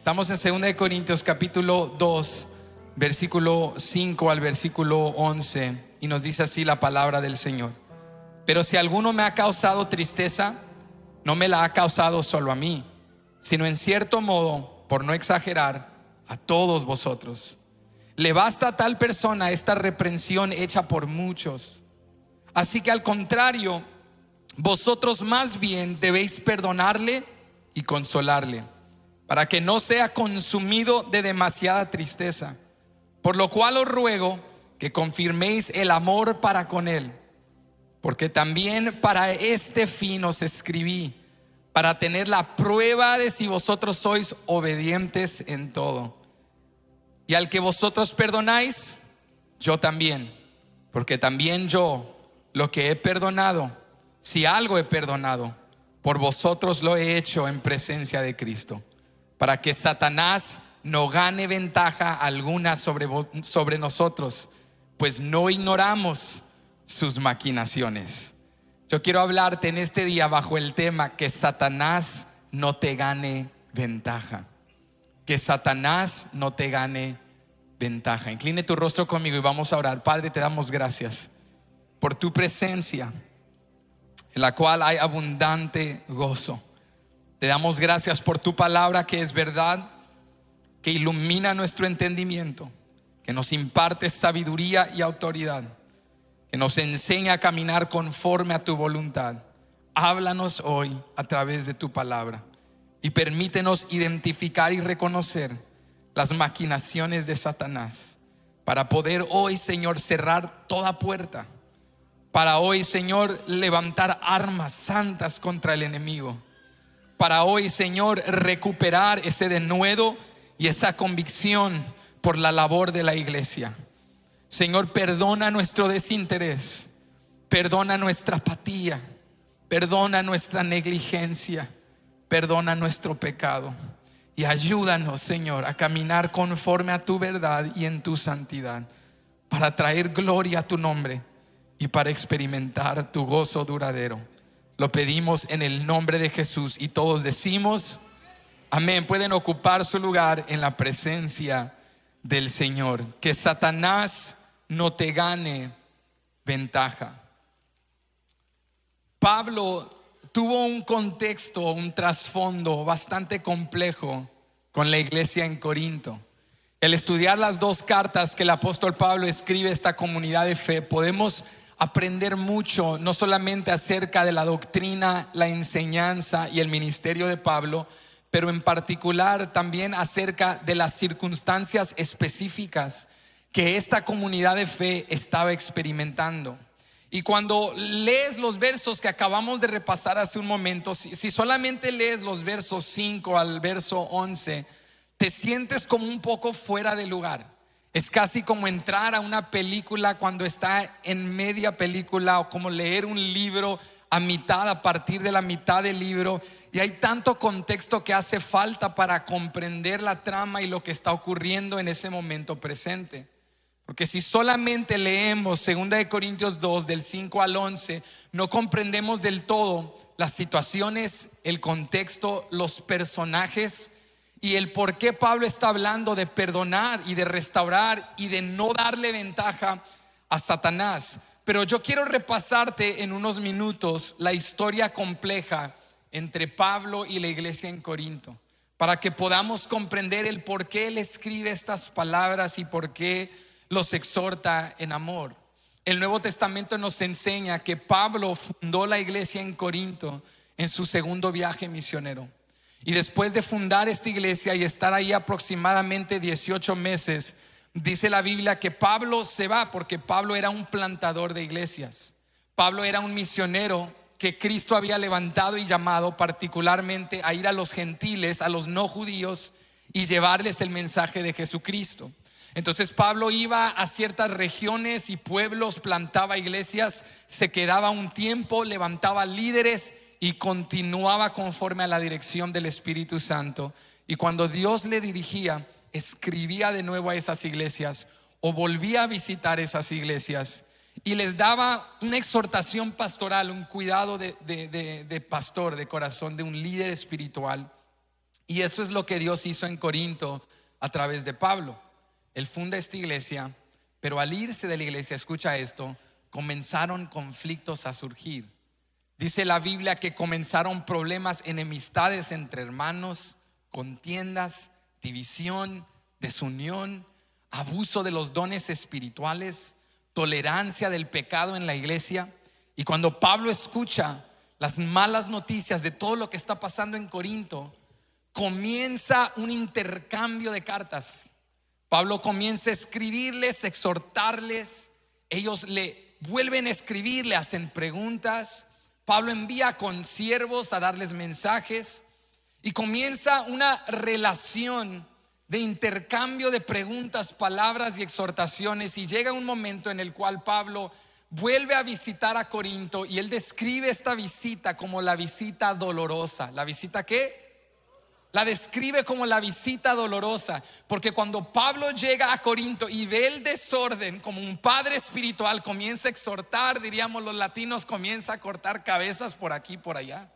Estamos en 2 de Corintios capítulo 2, versículo 5 al versículo 11, y nos dice así la palabra del Señor. Pero si alguno me ha causado tristeza, no me la ha causado solo a mí, sino en cierto modo, por no exagerar, a todos vosotros. Le basta a tal persona esta reprensión hecha por muchos. Así que al contrario, vosotros más bien debéis perdonarle y consolarle, para que no sea consumido de demasiada tristeza. Por lo cual os ruego que confirméis el amor para con él, porque también para este fin os escribí, para tener la prueba de si vosotros sois obedientes en todo. Y al que vosotros perdonáis, yo también, porque también yo lo que he perdonado, si algo he perdonado, por vosotros lo he hecho en presencia de Cristo, para que Satanás no gane ventaja alguna sobre nosotros, pues no ignoramos sus maquinaciones. Yo quiero hablarte en este día bajo el tema que Satanás no te gane ventaja. Que Satanás no te gane ventaja. Incline tu rostro conmigo y vamos a orar. Padre, te damos gracias por tu presencia, en la cual hay abundante gozo. Te damos gracias por tu palabra, que es verdad, que ilumina nuestro entendimiento, que nos imparte sabiduría y autoridad, que nos enseña a caminar conforme a tu voluntad. Háblanos hoy a través de tu palabra y permítenos identificar y reconocer las maquinaciones de Satanás, para poder hoy, Señor, cerrar toda puerta, para hoy, Señor, levantar armas santas contra el enemigo, para hoy, Señor, recuperar ese denuedo y esa convicción por la labor de la iglesia. Señor, perdona nuestro desinterés, perdona nuestra apatía, perdona nuestra negligencia, perdona nuestro pecado y ayúdanos, Señor, a caminar conforme a tu verdad y en tu santidad, para traer gloria a tu nombre y para experimentar tu gozo duradero. Lo pedimos en el nombre de Jesús y todos decimos amén. Pueden ocupar su lugar en la presencia del Señor. Que Satanás no te gane ventaja. Pablo tuvo un contexto, un trasfondo bastante complejo con la iglesia en Corinto. El estudiar las dos cartas que el apóstol Pablo escribe a esta comunidad de fe, podemos aprender mucho, no solamente acerca de la doctrina, la enseñanza y el ministerio de Pablo, pero en particular también acerca de las circunstancias específicas que esta comunidad de fe estaba experimentando. Y cuando lees los versos que acabamos de repasar hace un momento, si solamente lees los versos 5 al verso 11, te sientes como un poco fuera de lugar. Es casi como entrar a una película cuando está en media película, o como leer un libro a partir de la mitad del libro, y hay tanto contexto que hace falta para comprender la trama y lo que está ocurriendo en ese momento presente. Porque si solamente leemos 2 de Corintios 2 del 5 al 11, no comprendemos del todo las situaciones, el contexto, los personajes y el por qué Pablo está hablando de perdonar y de restaurar y de no darle ventaja a Satanás. Pero yo quiero repasarte en unos minutos la historia compleja entre Pablo y la iglesia en Corinto, para que podamos comprender el por qué él escribe estas palabras y por qué los exhorta en amor. El Nuevo Testamento nos enseña que Pablo fundó la iglesia en Corinto en su segundo viaje misionero. Y después de fundar esta iglesia y estar ahí aproximadamente 18 meses, dice la Biblia que Pablo se va, porque Pablo era un plantador de iglesias. Pablo era un misionero que Cristo había levantado y llamado particularmente a ir a los gentiles, a los no judíos, y llevarles el mensaje de Jesucristo. Entonces Pablo iba a ciertas regiones y pueblos, plantaba iglesias, se quedaba un tiempo, levantaba líderes y continuaba conforme a la dirección del Espíritu Santo. Y cuando Dios le dirigía, escribía de nuevo a esas iglesias o volvía a visitar esas iglesias y les daba una exhortación pastoral, un cuidado de pastor, de corazón, de un líder espiritual. Y esto es lo que Dios hizo en Corinto a través de Pablo. Él funda esta iglesia, pero al irse de la iglesia, escucha esto, comenzaron conflictos a surgir. Dice la Biblia que comenzaron problemas, enemistades entre hermanos, contiendas, división, desunión, abuso de los dones espirituales, tolerancia del pecado en la iglesia. Y cuando Pablo escucha las malas noticias de todo lo que está pasando en Corinto, comienza un intercambio de cartas. Pablo comienza a escribirles, exhortarles. Ellos le vuelven a escribir, le hacen preguntas. Pablo envía con siervos a darles mensajes y comienza una relación de intercambio de preguntas, palabras y exhortaciones. Y llega un momento en el cual Pablo vuelve a visitar a Corinto y él describe esta visita como la visita dolorosa. ¿La visita qué? La describe como la visita dolorosa, porque cuando Pablo llega a Corinto y ve el desorden, como un padre espiritual comienza a exhortar, diríamos los latinos, comienza a cortar cabezas por aquí y por allá,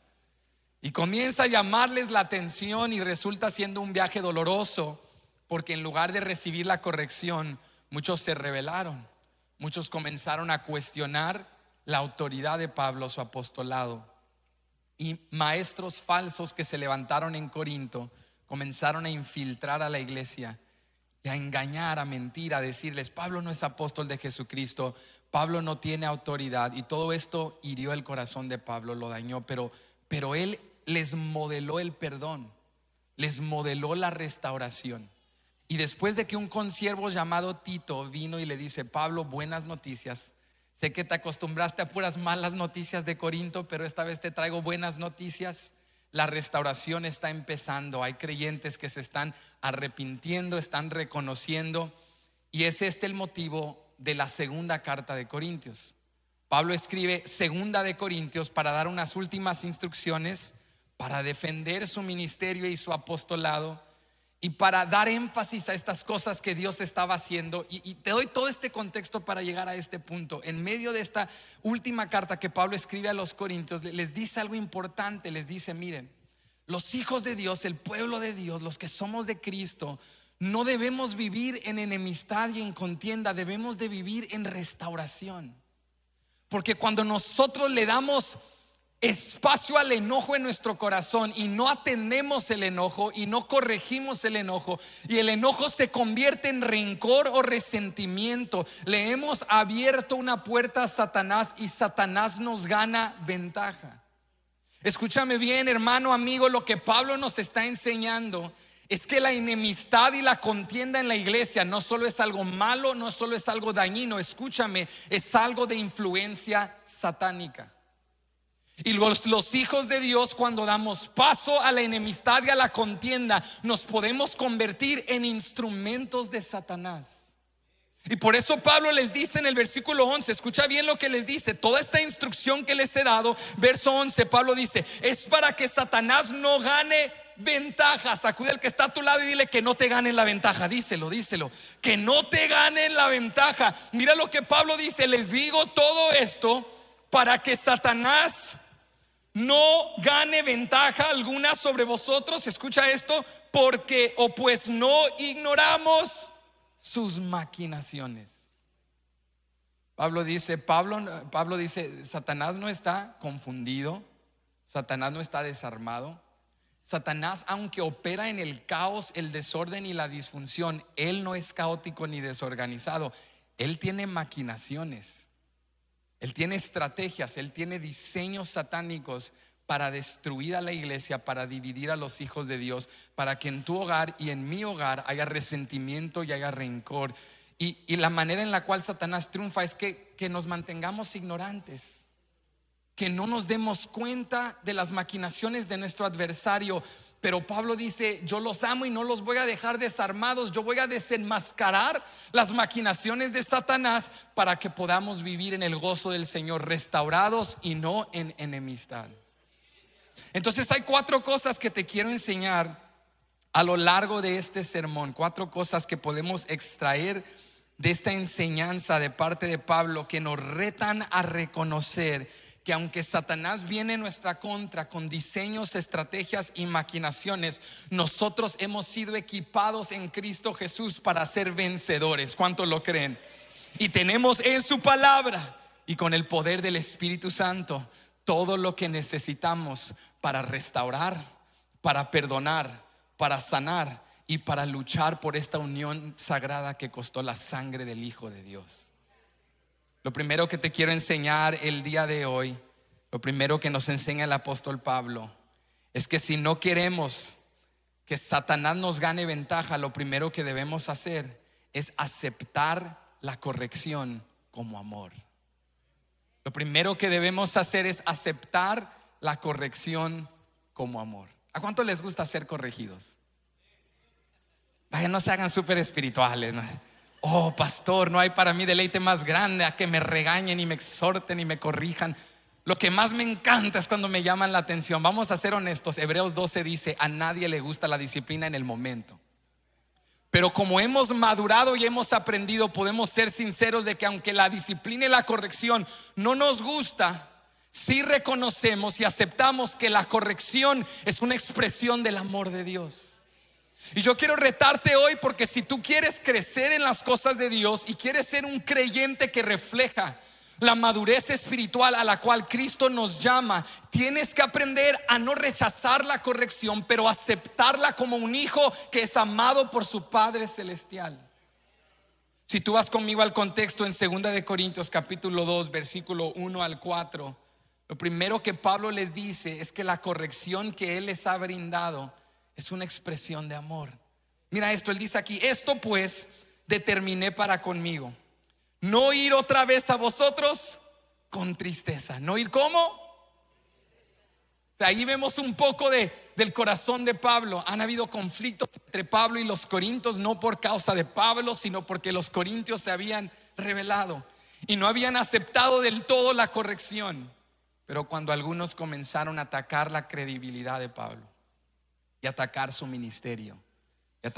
y comienza a llamarles la atención, y resulta siendo un viaje doloroso, porque en lugar de recibir la corrección, muchos se rebelaron, muchos comenzaron a cuestionar la autoridad de Pablo, su apostolado. Y maestros falsos que se levantaron en Corinto comenzaron a infiltrar a la iglesia y a engañar, a mentir, a decirles: Pablo no es apóstol de Jesucristo, Pablo no tiene autoridad. Y todo esto hirió el corazón de Pablo, lo dañó, pero él les modeló el perdón, les modeló la restauración. Y después de que un consiervo llamado Tito vino y le dice: Pablo, buenas noticias. Sé que te acostumbraste a puras malas noticias de Corinto, pero esta vez te traigo buenas noticias. La restauración está empezando. Hay creyentes que se están arrepintiendo, están reconociendo. Y es este el motivo de la segunda carta de Corintios. Pablo escribe segunda de Corintios para dar unas últimas instrucciones, para defender su ministerio y su apostolado, y para dar énfasis a estas cosas que Dios estaba haciendo. Y te doy todo este contexto para llegar a este punto. En medio de esta última carta que Pablo escribe a los corintios, les dice algo importante. Les dice: miren, los hijos de Dios, el pueblo de Dios, los que somos de Cristo, no debemos vivir en enemistad y en contienda. Debemos de vivir en restauración. Porque cuando nosotros le damos espacio al enojo en nuestro corazón y no atendemos el enojo y no corregimos el enojo, y el enojo se convierte en rencor o resentimiento, le hemos abierto una puerta a Satanás y Satanás nos gana ventaja. Escúchame bien, hermano, amigo, lo que Pablo nos está enseñando es que la enemistad y la contienda en la iglesia no solo es algo malo, no solo es algo dañino, escúchame, es algo de influencia satánica. Y los hijos de Dios, cuando damos paso a la enemistad y a la contienda, nos podemos convertir en instrumentos de Satanás. Y por eso Pablo les dice en el versículo 11, escucha bien lo que les dice, toda esta instrucción que les he dado, verso 11, Pablo dice: es para que Satanás no gane ventaja. Sacude al que está a tu lado y dile: que no te ganen la ventaja. Díselo, que no te ganen la ventaja. Mira lo que Pablo dice: les digo todo esto para que Satanás no gane ventaja alguna sobre vosotros. Escucha esto: porque o pues no ignoramos sus maquinaciones. Pablo dice, Satanás no está confundido, Satanás no está desarmado. Satanás, aunque opera en el caos, el desorden y la disfunción, él no es caótico ni desorganizado. Él tiene maquinaciones. Él tiene estrategias, él tiene diseños satánicos para destruir a la iglesia, para dividir a los hijos de Dios, para que en tu hogar y en mi hogar haya resentimiento y haya rencor. Y la manera en la cual Satanás triunfa es que nos mantengamos ignorantes, que no nos demos cuenta de las maquinaciones de nuestro adversario. Pero Pablo dice: yo los amo y no los voy a dejar desarmados. Yo voy a desenmascarar las maquinaciones de Satanás para que podamos vivir en el gozo del Señor, restaurados y no en enemistad. Entonces hay 4 cosas que te quiero enseñar a lo largo de este sermón. 4 cosas que podemos extraer de esta enseñanza de parte de Pablo, que nos retan a reconocer que aunque Satanás viene en nuestra contra con diseños, estrategias y maquinaciones, nosotros hemos sido equipados en Cristo Jesús para ser vencedores. ¿Cuántos lo creen? Y tenemos en su palabra y con el poder del Espíritu Santo todo lo que necesitamos para restaurar, para perdonar, para sanar y para luchar por esta unión sagrada que costó la sangre del Hijo de Dios. Lo primero que te quiero enseñar el día de hoy, lo primero que nos enseña el apóstol Pablo, es que si no queremos que Satanás nos gane ventaja, lo primero que debemos hacer es aceptar la corrección como amor. Lo primero que debemos hacer es aceptar la corrección como amor. ¿A cuánto les gusta ser corregidos? Vaya, no se hagan súper espirituales, ¿no? Oh, pastor, no hay para mí deleite más grande a que me regañen y me exhorten y me corrijan. Lo que más me encanta es cuando me llaman la atención. Vamos a ser honestos. Hebreos 12 dice: a nadie le gusta la disciplina en el momento, pero como hemos madurado y hemos aprendido, podemos ser sinceros de que aunque la disciplina y la corrección no nos gusta, sí reconocemos y aceptamos que la corrección es una expresión del amor de Dios. Y yo quiero retarte hoy, porque si tú quieres crecer en las cosas de Dios y quieres ser un creyente que refleja la madurez espiritual a la cual Cristo nos llama, tienes que aprender a no rechazar la corrección, pero aceptarla como un hijo que es amado por su Padre Celestial. Si tú vas conmigo al contexto en 2 de Corintios capítulo 2 versículo 1 al 4, lo primero que Pablo les dice es que la corrección que él les ha brindado es una expresión de amor. Mira esto, él dice aquí: esto pues determiné para conmigo, no ir otra vez a vosotros con tristeza. ¿No ir cómo? O sea, ahí vemos un poco del corazón de Pablo. Han habido conflictos entre Pablo y los corintios, no por causa de Pablo, sino porque los corintios se habían rebelado y no habían aceptado del todo la corrección. Pero cuando algunos comenzaron a atacar la credibilidad de Pablo y atacar su ministerio y a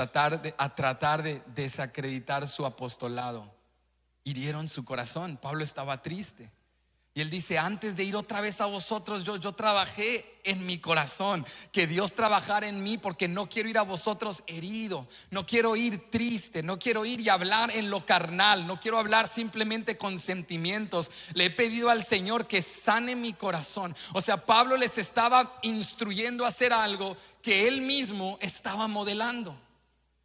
tratar de desacreditar su apostolado, hirieron su corazón. Pablo estaba triste y él dice: antes de ir otra vez a vosotros, yo trabajé en mi corazón, que Dios trabajara en mí, porque no quiero ir a vosotros herido, no quiero ir triste, no quiero ir y hablar en lo carnal, no quiero hablar simplemente con sentimientos. Le he pedido al Señor que sane mi corazón. O sea, Pablo les estaba instruyendo a hacer algo que él mismo estaba modelando.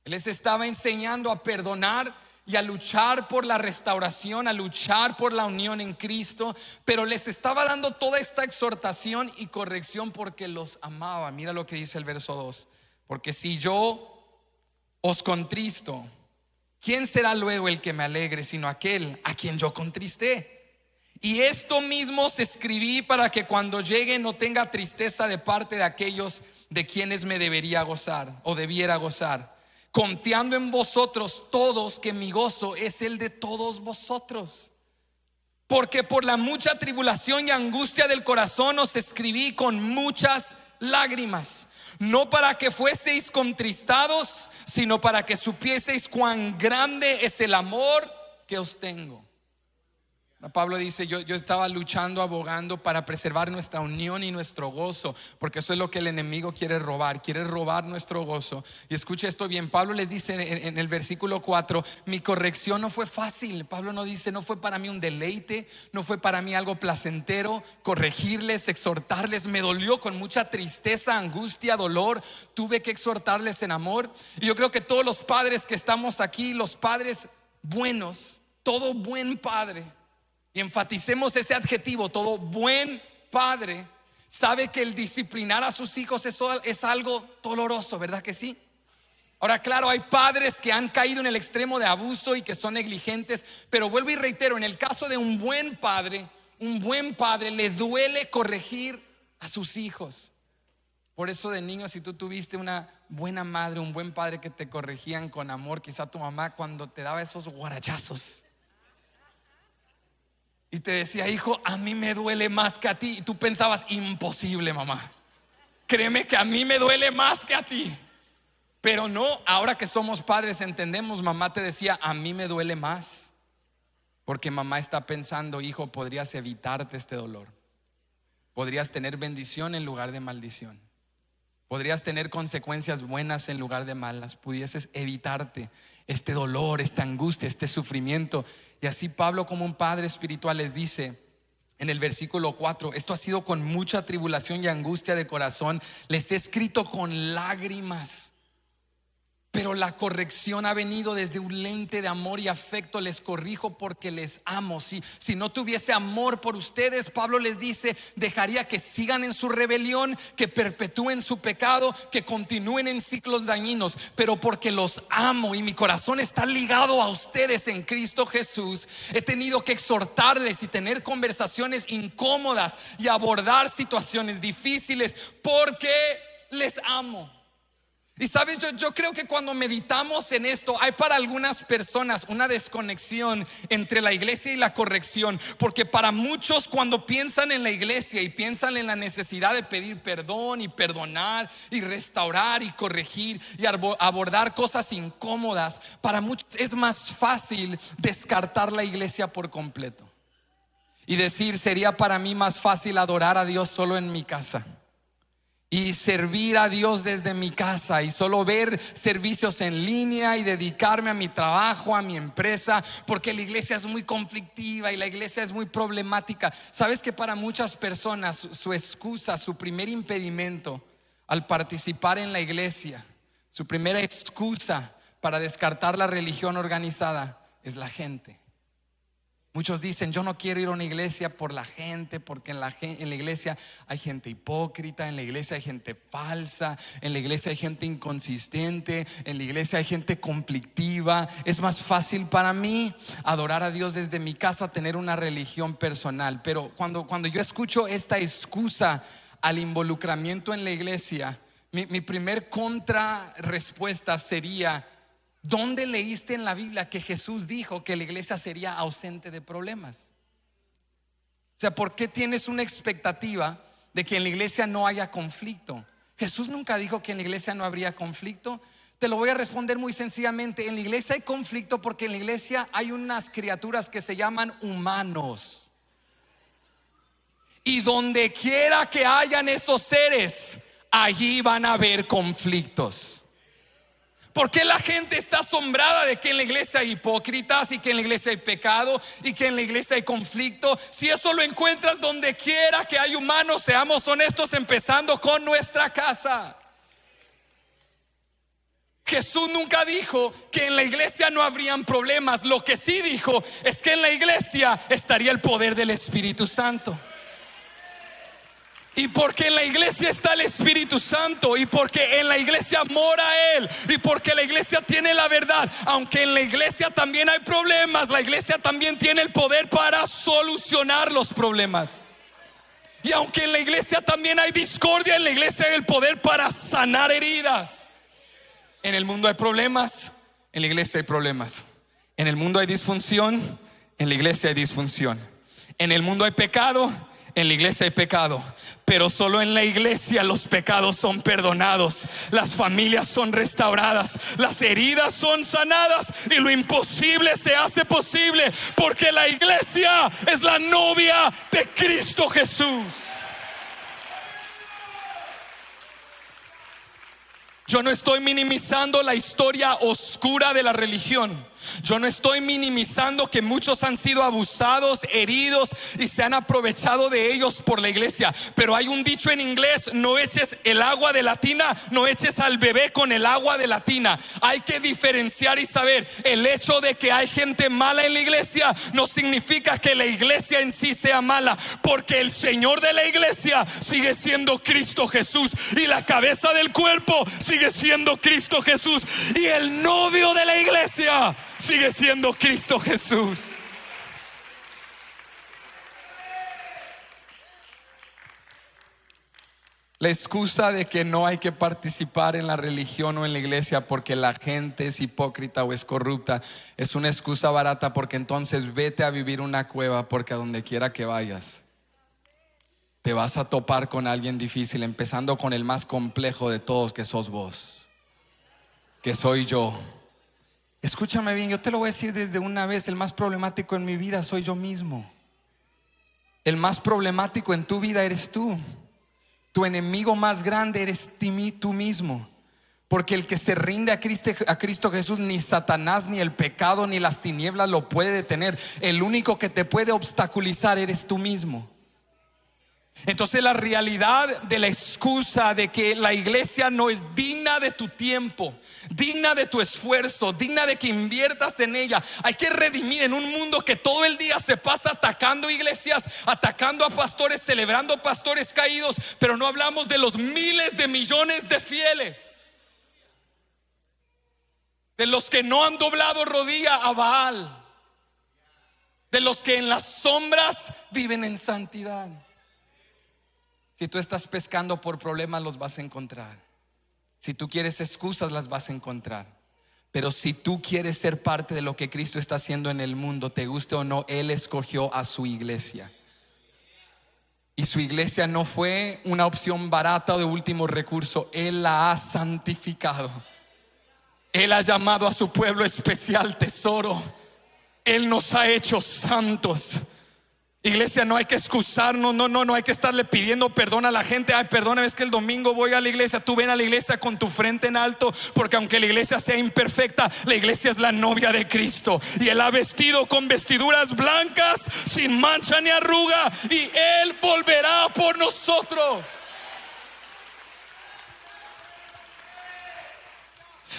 Él les estaba enseñando a perdonar y a luchar por la restauración, a luchar por la unión en Cristo, pero les estaba dando toda esta exhortación y corrección porque los amaba. Mira lo que dice el verso 2: porque si yo os contristo, ¿quién será luego el que me alegre sino aquel a quien yo contristé? Y esto mismo os escribí para que cuando llegue no tenga tristeza de parte de aquellos de quienes me debería gozar o debiera gozar, confiando en vosotros todos que mi gozo es el de todos vosotros. Porque por la mucha tribulación y angustia del corazón os escribí con muchas lágrimas, no para que fueseis contristados, sino para que supieseis cuán grande es el amor que os tengo. Pablo dice: yo estaba luchando, abogando para preservar nuestra unión y nuestro gozo, porque eso es lo que el enemigo quiere robar nuestro gozo. Y escucha esto bien, Pablo les dice en el versículo 4: mi corrección no fue fácil. Pablo no dice: no fue para mí un deleite, no fue para mí algo placentero corregirles, exhortarles. Me dolió con mucha tristeza, angustia, dolor. Tuve que exhortarles en amor. Y yo creo que todos los padres que estamos aquí, los padres buenos, todo buen padre, y enfaticemos ese adjetivo, todo buen padre sabe que el disciplinar a sus hijos es algo doloroso, ¿verdad que sí? Ahora, claro, hay padres que han caído en el extremo de abuso y que son negligentes, pero vuelvo y reitero, en el caso de un buen padre le duele corregir a sus hijos. Por eso, de niño, si tú tuviste una buena madre, un buen padre que te corregían con amor, quizá tu mamá cuando te daba esos guarachazos y te decía: hijo, a mí me duele más que a ti, y tú pensabas: imposible, mamá, créeme que a mí me duele más que a ti. Pero no, ahora que somos padres entendemos, mamá te decía: a mí me duele más, porque mamá está pensando: hijo, podrías evitarte este dolor. podrías tener bendición en lugar de maldición. Podrías tener consecuencias buenas en lugar de malas. Pudieses evitarte este dolor, esta angustia, este sufrimiento. Y así Pablo, como un padre espiritual, les dice en el versículo 4: esto ha sido con mucha tribulación y angustia de corazón. Les he escrito con lágrimas, pero la corrección ha venido desde un lente de amor y afecto. Les corrijo porque les amo. Si no tuviese amor por ustedes, Pablo les dice, dejaría que sigan en su rebelión, que perpetúen su pecado, que continúen en ciclos dañinos. Pero porque los amo y mi corazón está ligado a ustedes en Cristo Jesús, he tenido que exhortarles y tener conversaciones incómodas y abordar situaciones difíciles porque les amo. Y sabes, yo creo que cuando meditamos en esto, hay para algunas personas una desconexión entre la iglesia y la corrección. Porque para muchos, cuando piensan en la iglesia y piensan en la necesidad de pedir perdón y perdonar y restaurar y corregir y abordar cosas incómodas, para muchos es más fácil descartar la iglesia por completo y decir, sería para mí más fácil adorar a Dios solo en mi casa y servir a Dios desde mi casa y solo ver servicios en línea y dedicarme a mi trabajo, a mi empresa, porque la iglesia es muy conflictiva y la iglesia es muy problemática. Sabes que para muchas personas su excusa, su primer impedimento al participar en la iglesia, su primera excusa para descartar la religión organizada es la gente. Muchos dicen, yo no quiero ir a una iglesia por la gente, porque en la iglesia hay gente hipócrita, en la iglesia hay gente falsa, en la iglesia hay gente inconsistente, en la iglesia hay gente conflictiva. Es más fácil para mí adorar a Dios desde mi casa, tener una religión personal. Pero cuando yo escucho esta excusa al involucramiento en la iglesia, mi primer contrarrespuesta sería: ¿dónde leíste en la Biblia que Jesús dijo que la iglesia sería ausente de problemas? O sea, ¿por qué tienes una expectativa de que en la iglesia no haya conflicto? Jesús nunca dijo que en la iglesia no habría conflicto. Te lo voy a responder muy sencillamente. En la iglesia hay conflicto porque en la iglesia hay unas criaturas que se llaman humanos. Y donde quiera que hayan esos seres, allí van a haber conflictos. ¿Por qué la gente está asombrada de que en la iglesia hay hipócritas y que en la iglesia hay pecado y que en la iglesia hay conflicto? Si eso lo encuentras donde quiera que hay humanos, seamos honestos, empezando con nuestra casa. Jesús nunca dijo que en la iglesia no habrían problemas. Lo que sí dijo es que en la iglesia estaría el poder del Espíritu Santo. Y porque en la iglesia está el Espíritu Santo, y porque en la iglesia mora Él, y porque la iglesia tiene la verdad, aunque en la iglesia también hay problemas, la iglesia también tiene el poder para solucionar los problemas. Y aunque en la iglesia también hay discordia, en la iglesia hay el poder para sanar heridas. En el mundo hay problemas, en la iglesia hay problemas. En el mundo hay disfunción, en la iglesia hay disfunción. En el mundo hay pecado, en la iglesia hay pecado. Pero solo en la iglesia los pecados son perdonados, las familias son restauradas, las heridas son sanadas y lo imposible se hace posible, porque la iglesia es la novia de Cristo Jesús. Yo no estoy minimizando la historia oscura de la religión. Yo no estoy minimizando que muchos han sido abusados, heridos y se han aprovechado de ellos por la iglesia. Pero hay un dicho en inglés: no eches el agua de la tina, no eches al bebé con el agua de la tina. Hay que diferenciar y saber, el hecho de que hay gente mala en la iglesia no significa que la iglesia en sí sea mala, porque el Señor de la iglesia sigue siendo Cristo Jesús, y la cabeza del cuerpo sigue siendo Cristo Jesús, y el novio de la iglesia sigue siendo Cristo Jesús. La excusa de que no hay que participar en la religión o en la iglesia porque la gente es hipócrita o es corrupta es una excusa barata, porque entonces vete a vivir una cueva, porque a donde quiera que vayas te vas a topar con alguien difícil, empezando con el más complejo de todos, que sos vos, que soy yo. Escúchame bien, yo te lo voy a decir desde una vez: el más problemático en mi vida soy yo mismo. El más problemático en tu vida eres tú. Tu enemigo más grande eres tú mismo. Porque el que se rinde a Cristo Jesús, ni Satanás, ni el pecado, ni las tinieblas lo puede detener. El único que te puede obstaculizar eres tú mismo. Entonces la realidad de la excusa de que la iglesia no es digna de tu tiempo, digna de tu esfuerzo, digna de que inviertas en ella, hay que redimir en un mundo que todo el día se pasa atacando iglesias, atacando a pastores, celebrando pastores caídos, pero no hablamos de los miles de millones de fieles, de los que no han doblado rodilla a Baal, de los que en las sombras viven en santidad. Si tú estás pescando por problemas, los vas a encontrar. Si tú quieres excusas, las vas a encontrar. Pero si tú quieres ser parte de lo que Cristo está haciendo en el mundo, te guste o no, Él escogió a su iglesia. Y su iglesia no fue una opción barata o de último recurso. Él la ha santificado. Él ha llamado a su pueblo especial tesoro. Él nos ha hecho santos. Iglesia, no hay que excusarnos, no hay que estarle pidiendo perdón a la gente. Ay, perdóname, es que el domingo voy a la iglesia. Tú ven a la iglesia con tu frente en alto, porque aunque la iglesia sea imperfecta, la iglesia es la novia de Cristo. Y Él ha vestido con vestiduras blancas, sin mancha ni arruga, y Él volverá por nosotros.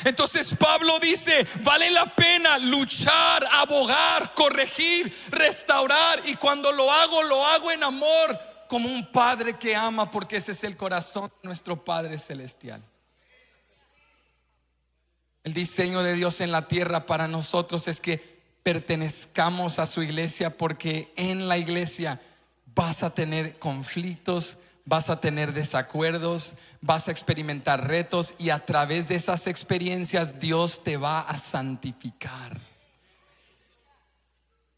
Entonces Pablo dice, vale la pena luchar, abogar, corregir, restaurar. Y cuando lo hago en amor, como un padre que ama, porque ese es el corazón de nuestro Padre Celestial. El diseño de Dios en la tierra para nosotros es que pertenezcamos a su iglesia, porque en la iglesia vas a tener conflictos, vas a tener desacuerdos, vas a experimentar retos, y a través de esas experiencias Dios te va a santificar.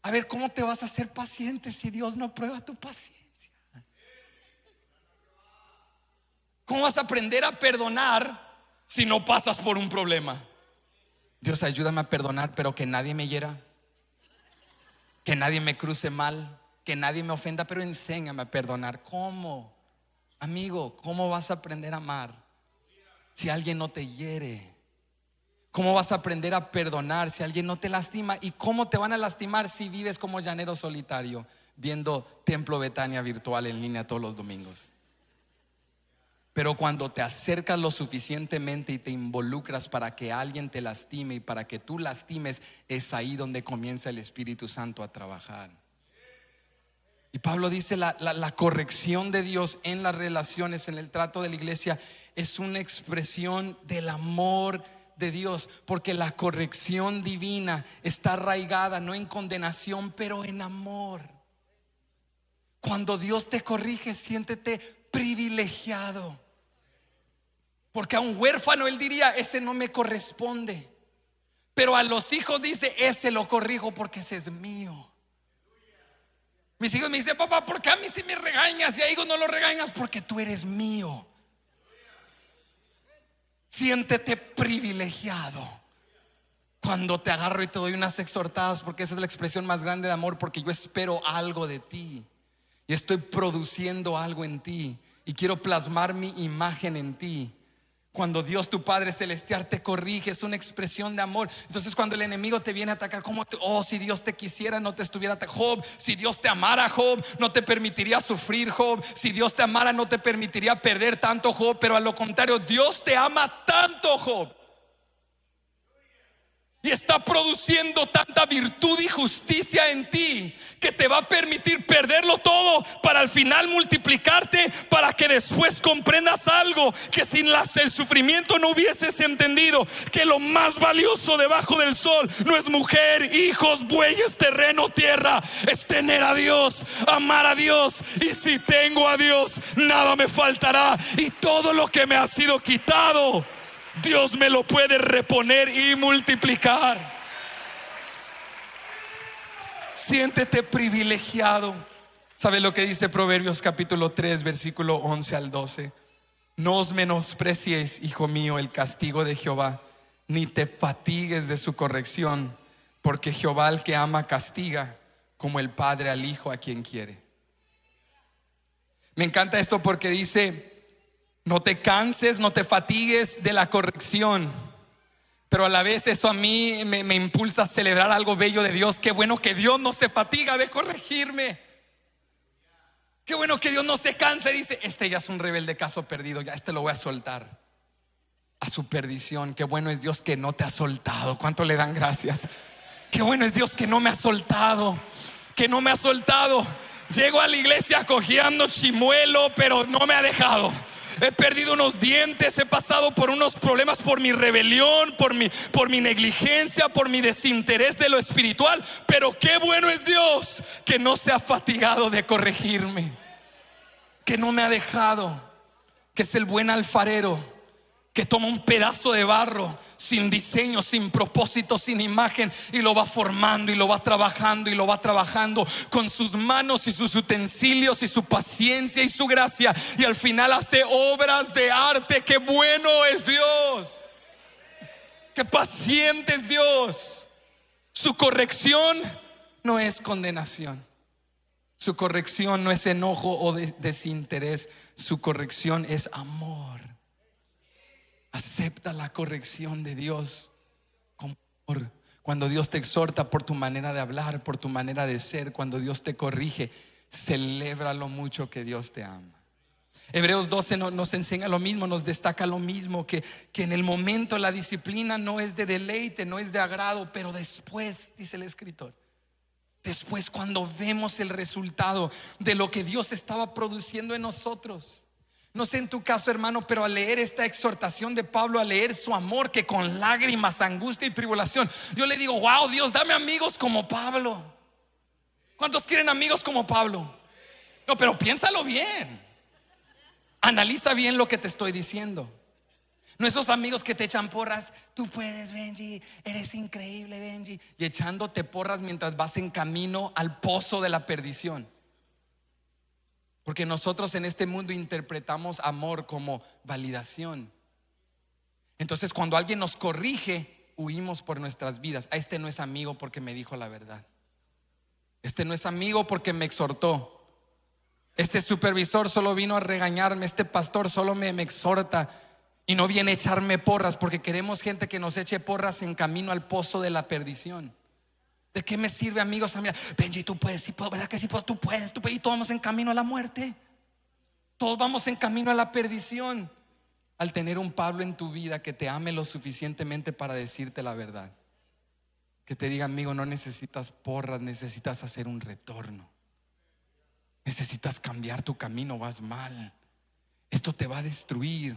A ver, ¿cómo te vas a hacer paciente si Dios no prueba tu paciencia? ¿Cómo vas a aprender a perdonar si no pasas por un problema? Dios, ayúdame a perdonar, pero que nadie me hiera, que nadie me cruce mal, que nadie me ofenda, pero enséñame a perdonar. ¿Cómo? Amigo, ¿cómo vas a aprender a amar si alguien no te hiere? ¿Cómo vas a aprender a perdonar si alguien no te lastima? ¿Y cómo te van a lastimar si vives como llanero solitario, viendo Templo Betania virtual en línea todos los domingos? Pero cuando te acercas lo suficientemente y te involucras para que alguien te lastime y para que tú lastimes, es ahí donde comienza el Espíritu Santo a trabajar. Y Pablo dice, la corrección de Dios en las relaciones, en el trato de la iglesia, es una expresión del amor de Dios, porque la corrección divina está arraigada no en condenación, pero en amor. Cuando Dios te corrige, siéntete privilegiado, porque a un huérfano él diría, ese no me corresponde, pero a los hijos dice, ese lo corrijo porque ese es mío. Mis hijos me dicen, papá, ¿por qué a mí sí me regañas y a ellos no lo regañas? Porque tú eres mío. Siéntete privilegiado cuando te agarro y te doy unas exhortadas, porque esa es la expresión más grande de amor, porque yo espero algo de ti y estoy produciendo algo en ti y quiero plasmar mi imagen en ti. Cuando Dios tu Padre Celestial te corrige, es una expresión de amor. Entonces cuando el enemigo te viene a atacar, si Dios te quisiera no te estuviera atacando. Job, si Dios te amara, Job, no te permitiría sufrir, Job. Si Dios te amara no te permitiría perder tanto, Job. Pero a lo contrario, Dios te ama tanto, Job, y está produciendo tanta virtud y justicia en ti, que te va a permitir perderlo todo para al final multiplicarte, para que después comprendas algo que sin el sufrimiento no hubieses entendido: que lo más valioso debajo del sol no es mujer, hijos, bueyes, terreno, tierra, es tener a Dios, amar a Dios. Y si tengo a Dios, nada me faltará, y todo lo que me ha sido quitado, Dios me lo puede reponer y multiplicar. Siéntete privilegiado. ¿Sabe lo que dice Proverbios capítulo 3 versículo 11 al 12? No os menosprecies, hijo mío, el castigo de Jehová, ni te fatigues de su corrección, porque Jehová al que ama castiga, como el padre al hijo a quien quiere. Me encanta esto porque dice: no te canses, no te fatigues de la corrección. Pero a la vez eso a mí me impulsa a celebrar algo bello de Dios. Qué bueno que Dios no se fatiga de corregirme. Qué bueno que Dios no se cansa y dice: este ya es un rebelde caso perdido, ya este lo voy a soltar a su perdición. Qué bueno es Dios que no te ha soltado. ¿Cuánto le dan gracias? Qué bueno es Dios que no me ha soltado, que no me ha soltado. Llego a la iglesia cojeando chimuelo, pero no me ha dejado. He perdido unos dientes, he pasado por unos problemas por mi rebelión, por mi negligencia, por mi desinterés de lo espiritual. Pero qué bueno es Dios que no se ha fatigado de corregirme, que no me ha dejado, que es el buen alfarero, que toma un pedazo de barro sin diseño, sin propósito, sin imagen, y lo va formando y lo va trabajando y lo va trabajando con sus manos y sus utensilios y su paciencia y su gracia, y al final hace obras de arte. Qué bueno es Dios, qué paciente es Dios. Su corrección no es condenación, su corrección no es enojo o desinterés, su corrección es amor. Acepta la corrección de Dios con amor. Cuando Dios te exhorta por tu manera de hablar, por tu manera de ser, cuando Dios te corrige, celebra lo mucho que Dios te ama. Hebreos 12 nos enseña lo mismo, nos destaca lo mismo, que en el momento la disciplina no es de deleite, no es de agrado, pero después, dice el escritor, después, cuando vemos el resultado de lo que Dios estaba produciendo en nosotros. No sé en tu caso, hermano, pero al leer esta exhortación de Pablo, al leer su amor, que con lágrimas, angustia y tribulación, yo le digo: wow, Dios, dame amigos como Pablo. ¿Cuántos quieren amigos como Pablo? No, pero piénsalo bien, analiza bien lo que te estoy diciendo. No esos amigos que te echan porras: tú puedes, Benji, eres increíble, Benji, y echándote porras mientras vas en camino al pozo de la perdición. Porque nosotros en este mundo interpretamos amor como validación. Entonces cuando alguien nos corrige, huimos por nuestras vidas. Este no es amigo porque me dijo la verdad. Este no es amigo porque me exhortó. Este supervisor solo vino a regañarme. Este pastor solo me exhorta y no viene a echarme porras, porque queremos gente que nos eche porras en camino al pozo de la perdición. ¿De qué me sirve, amigos? Benji, tú puedes, sí puedo, ¿verdad que sí puedo? Tú puedes. Y todos vamos en camino a la muerte. Todos vamos en camino a la perdición. Al tener un Pablo en tu vida que te ame lo suficientemente para decirte la verdad, que te diga: amigo, no necesitas porras, necesitas hacer un retorno. Necesitas cambiar tu camino, vas mal. Esto te va a destruir.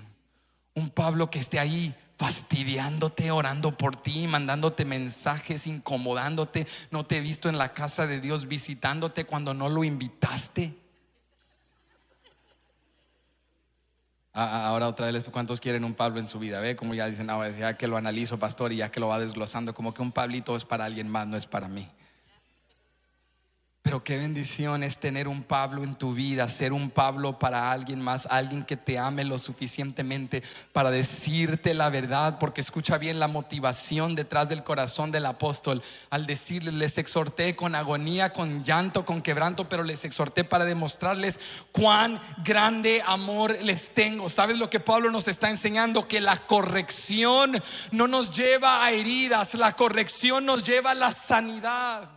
Un Pablo que esté ahí fastidiándote, orando por ti, mandándote mensajes, incomodándote. No te he visto en la casa de Dios visitándote cuando no lo invitaste. Ahora otra vez, ¿cuántos quieren un Pablo en su vida? Ve como ya dicen: ya que lo analizo, pastor, y ya que lo va desglosando, como que un Pablito es para alguien más, no es para mí. Pero qué bendición es tener un Pablo en tu vida, ser un Pablo para alguien más, alguien que te ame lo suficientemente para decirte la verdad. Porque escucha bien la motivación detrás del corazón del apóstol al decirles: les exhorté con agonía, con llanto, con quebranto, pero les exhorté para demostrarles cuán grande amor les tengo. ¿Sabes lo que Pablo nos está enseñando? Que la corrección no nos lleva a heridas, la corrección nos lleva a la sanidad.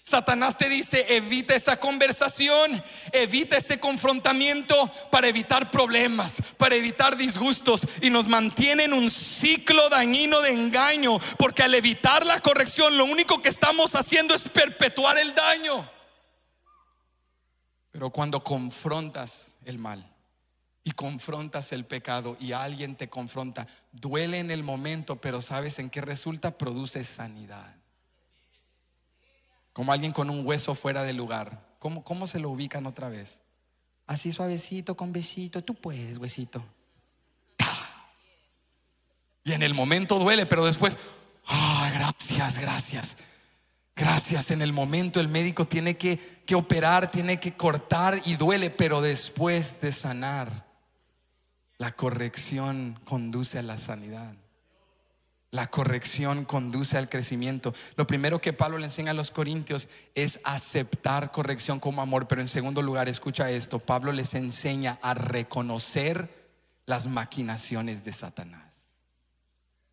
Satanás te dice: evita esa conversación, evita ese confrontamiento, para evitar problemas, para evitar disgustos, y nos mantiene en un ciclo dañino de engaño, porque al evitar la corrección lo único que estamos haciendo es perpetuar el daño. Pero cuando confrontas el mal y confrontas el pecado, y alguien te confronta, duele en el momento, pero ¿sabes en qué resulta? Produce sanidad. Como alguien con un hueso fuera de lugar. ¿Cómo se lo ubican otra vez? Así suavecito, con besito. Tú puedes, huesito. Y en el momento duele, pero después: gracias. En el momento el médico tiene que operar, tiene que cortar y duele, pero después de sanar, la corrección conduce a la sanidad. La corrección conduce al crecimiento. Lo primero que Pablo le enseña a los corintios es aceptar corrección como amor. Pero en segundo lugar, escucha esto, Pablo les enseña a reconocer las maquinaciones de Satanás.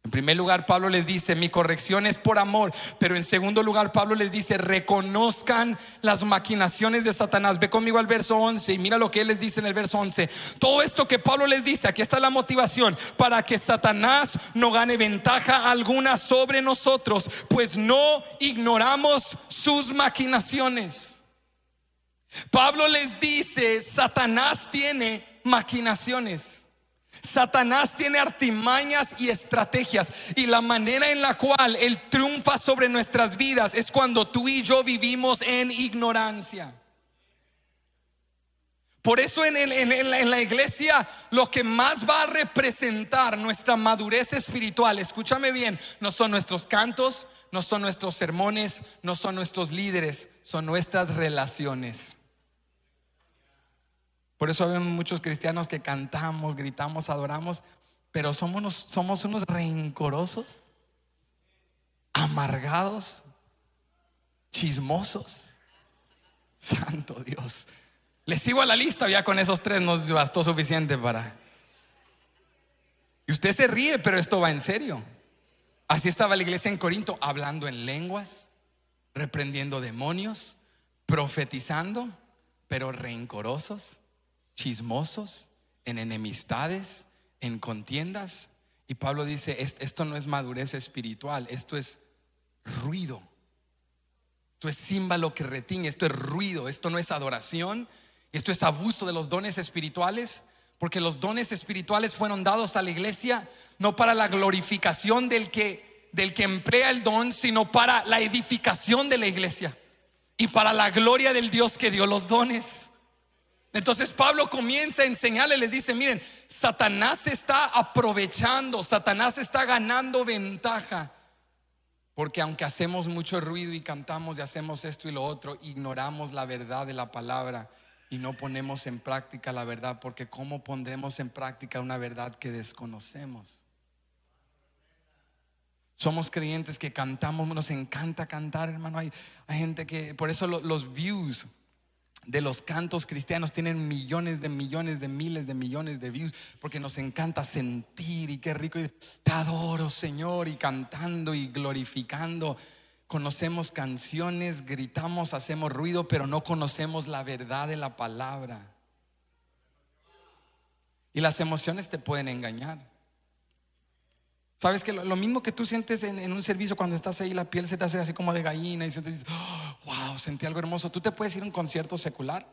En primer lugar, Pablo les dice, mi corrección es por amor. Pero en segundo lugar, Pablo les dice, reconozcan las maquinaciones de Satanás. Ve conmigo al verso 11 y mira lo que él les dice en el verso 11. Todo esto que Pablo les dice, aquí está la motivación: para que Satanás no gane ventaja alguna sobre nosotros, pues no ignoramos sus maquinaciones. Pablo les dice, Satanás tiene maquinaciones. Satanás tiene artimañas y estrategias, y la manera en la cual él triunfa sobre nuestras vidas es cuando tú y yo vivimos en ignorancia. Por eso en la iglesia lo que más va a representar nuestra madurez espiritual, escúchame bien, no son nuestros cantos, no son nuestros sermones, no son nuestros líderes, son nuestras relaciones. Por eso vemos muchos cristianos que cantamos, gritamos, adoramos, pero somos unos rencorosos, amargados, chismosos. Santo Dios. Les sigo a la lista, ya con esos tres nos bastó suficiente para. Y usted se ríe, pero esto va en serio. Así estaba la iglesia en Corinto, hablando en lenguas, reprendiendo demonios, profetizando, pero rencorosos, chismosos, en enemistades, en contiendas. Y Pablo dice, esto no es madurez espiritual, esto es ruido, esto es címbalo que retiñe, esto es ruido, esto no es adoración, esto es abuso de los dones espirituales. Porque los dones espirituales fueron dados a la iglesia no para la glorificación del que emplea el don, sino para la edificación de la iglesia y para la gloria del Dios que dio los dones. Entonces Pablo comienza a enseñarle, les dice, miren, Satanás está aprovechando, Satanás está ganando ventaja, porque aunque hacemos mucho ruido y cantamos y hacemos esto y lo otro, ignoramos la verdad de la palabra y no ponemos en práctica la verdad. Porque ¿cómo pondremos en práctica una verdad que desconocemos? Somos creyentes que cantamos, nos encanta cantar, hermano. Hay gente que, por eso los views de los cantos cristianos tienen millones de miles de millones de views, porque nos encanta sentir, y qué rico, y te adoro, Señor, y cantando y glorificando. Conocemos canciones, gritamos, hacemos ruido, pero no conocemos la verdad de la palabra. Y las emociones te pueden engañar. Sabes que lo mismo que tú sientes en un servicio, cuando estás ahí, la piel se te hace así como de gallina y se te dice, oh, wow, sentí algo hermoso. Tú te puedes ir a un concierto secular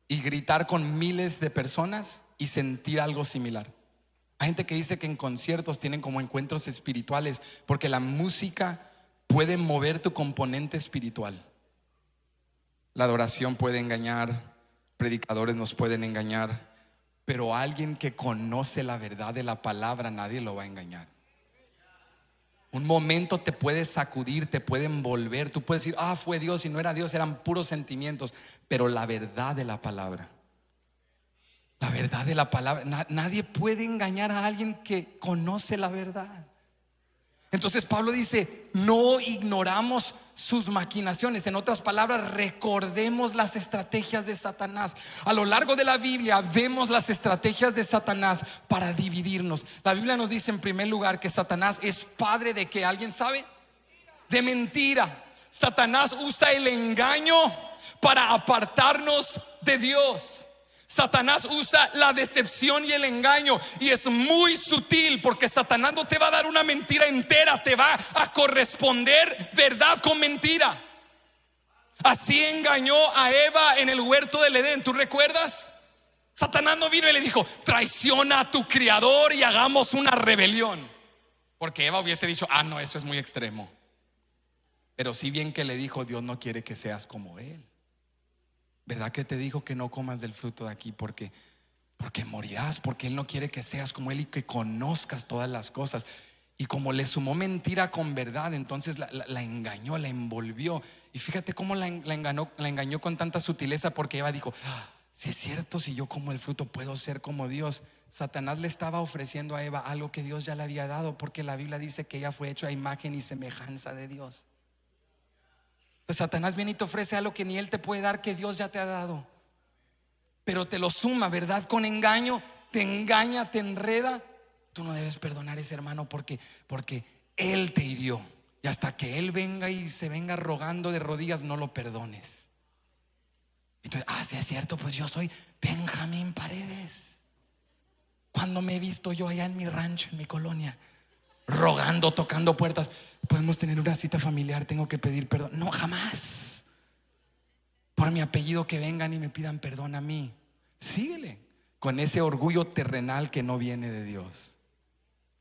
y gritar con miles de personas y sentir algo similar. Hay gente que dice que en conciertos tienen como encuentros espirituales, porque la música puede mover tu componente espiritual. La adoración puede engañar, predicadores nos pueden engañar, pero alguien que conoce la verdad de la palabra, nadie lo va a engañar. Un momento te puede sacudir, te puede envolver. Tú puedes decir, fue Dios, y no era Dios, eran puros sentimientos. Pero la verdad de la palabra, la verdad de la palabra, nadie puede engañar a alguien que conoce la verdad. Entonces Pablo dice, no ignoramos sus maquinaciones. En otras palabras, recordemos las estrategias de Satanás. A lo largo de la Biblia vemos las estrategias de Satanás para dividirnos. La Biblia nos dice en primer lugar que Satanás es padre de ¿qué? ¿Alguien sabe? De mentira. Satanás usa el engaño para apartarnos de Dios. Satanás usa la decepción y el engaño, y es muy sutil, porque Satanás no te va a dar una mentira entera, te va a corresponder verdad con mentira. Así engañó a Eva en el huerto del Edén, ¿tú recuerdas? Satanás no vino y le dijo, traiciona a tu criador y hagamos una rebelión, porque Eva hubiese dicho, no, eso es muy extremo. Pero si bien que le dijo, Dios no quiere que seas como él. ¿Verdad que te dijo que no comas del fruto de aquí? Porque morirás, porque Él no quiere que seas como Él y que conozcas todas las cosas. Y como le sumó mentira con verdad, entonces la engañó, la envolvió. Y fíjate cómo la engañó con tanta sutileza, porque Eva dijo, si es cierto, si yo como el fruto puedo ser como Dios. Satanás le estaba ofreciendo a Eva algo que Dios ya le había dado, porque la Biblia dice que ella fue hecha a imagen y semejanza de Dios. Entonces, Satanás viene y te ofrece algo que ni él te puede dar, que Dios ya te ha dado, pero te lo suma, ¿verdad? Con engaño, te engaña, te enreda. Tú no debes perdonar a ese hermano porque él te hirió, y hasta que él venga y se venga rogando de rodillas, no lo perdones. Entonces, sí es cierto, pues yo soy Benjamín Paredes. Cuando me he visto yo allá en mi rancho, en mi colonia, rogando, tocando puertas? Podemos tener una cita familiar, tengo que pedir perdón. No, jamás. Por mi apellido que vengan y me pidan perdón a mí. Síguele con ese orgullo terrenal que no viene de Dios.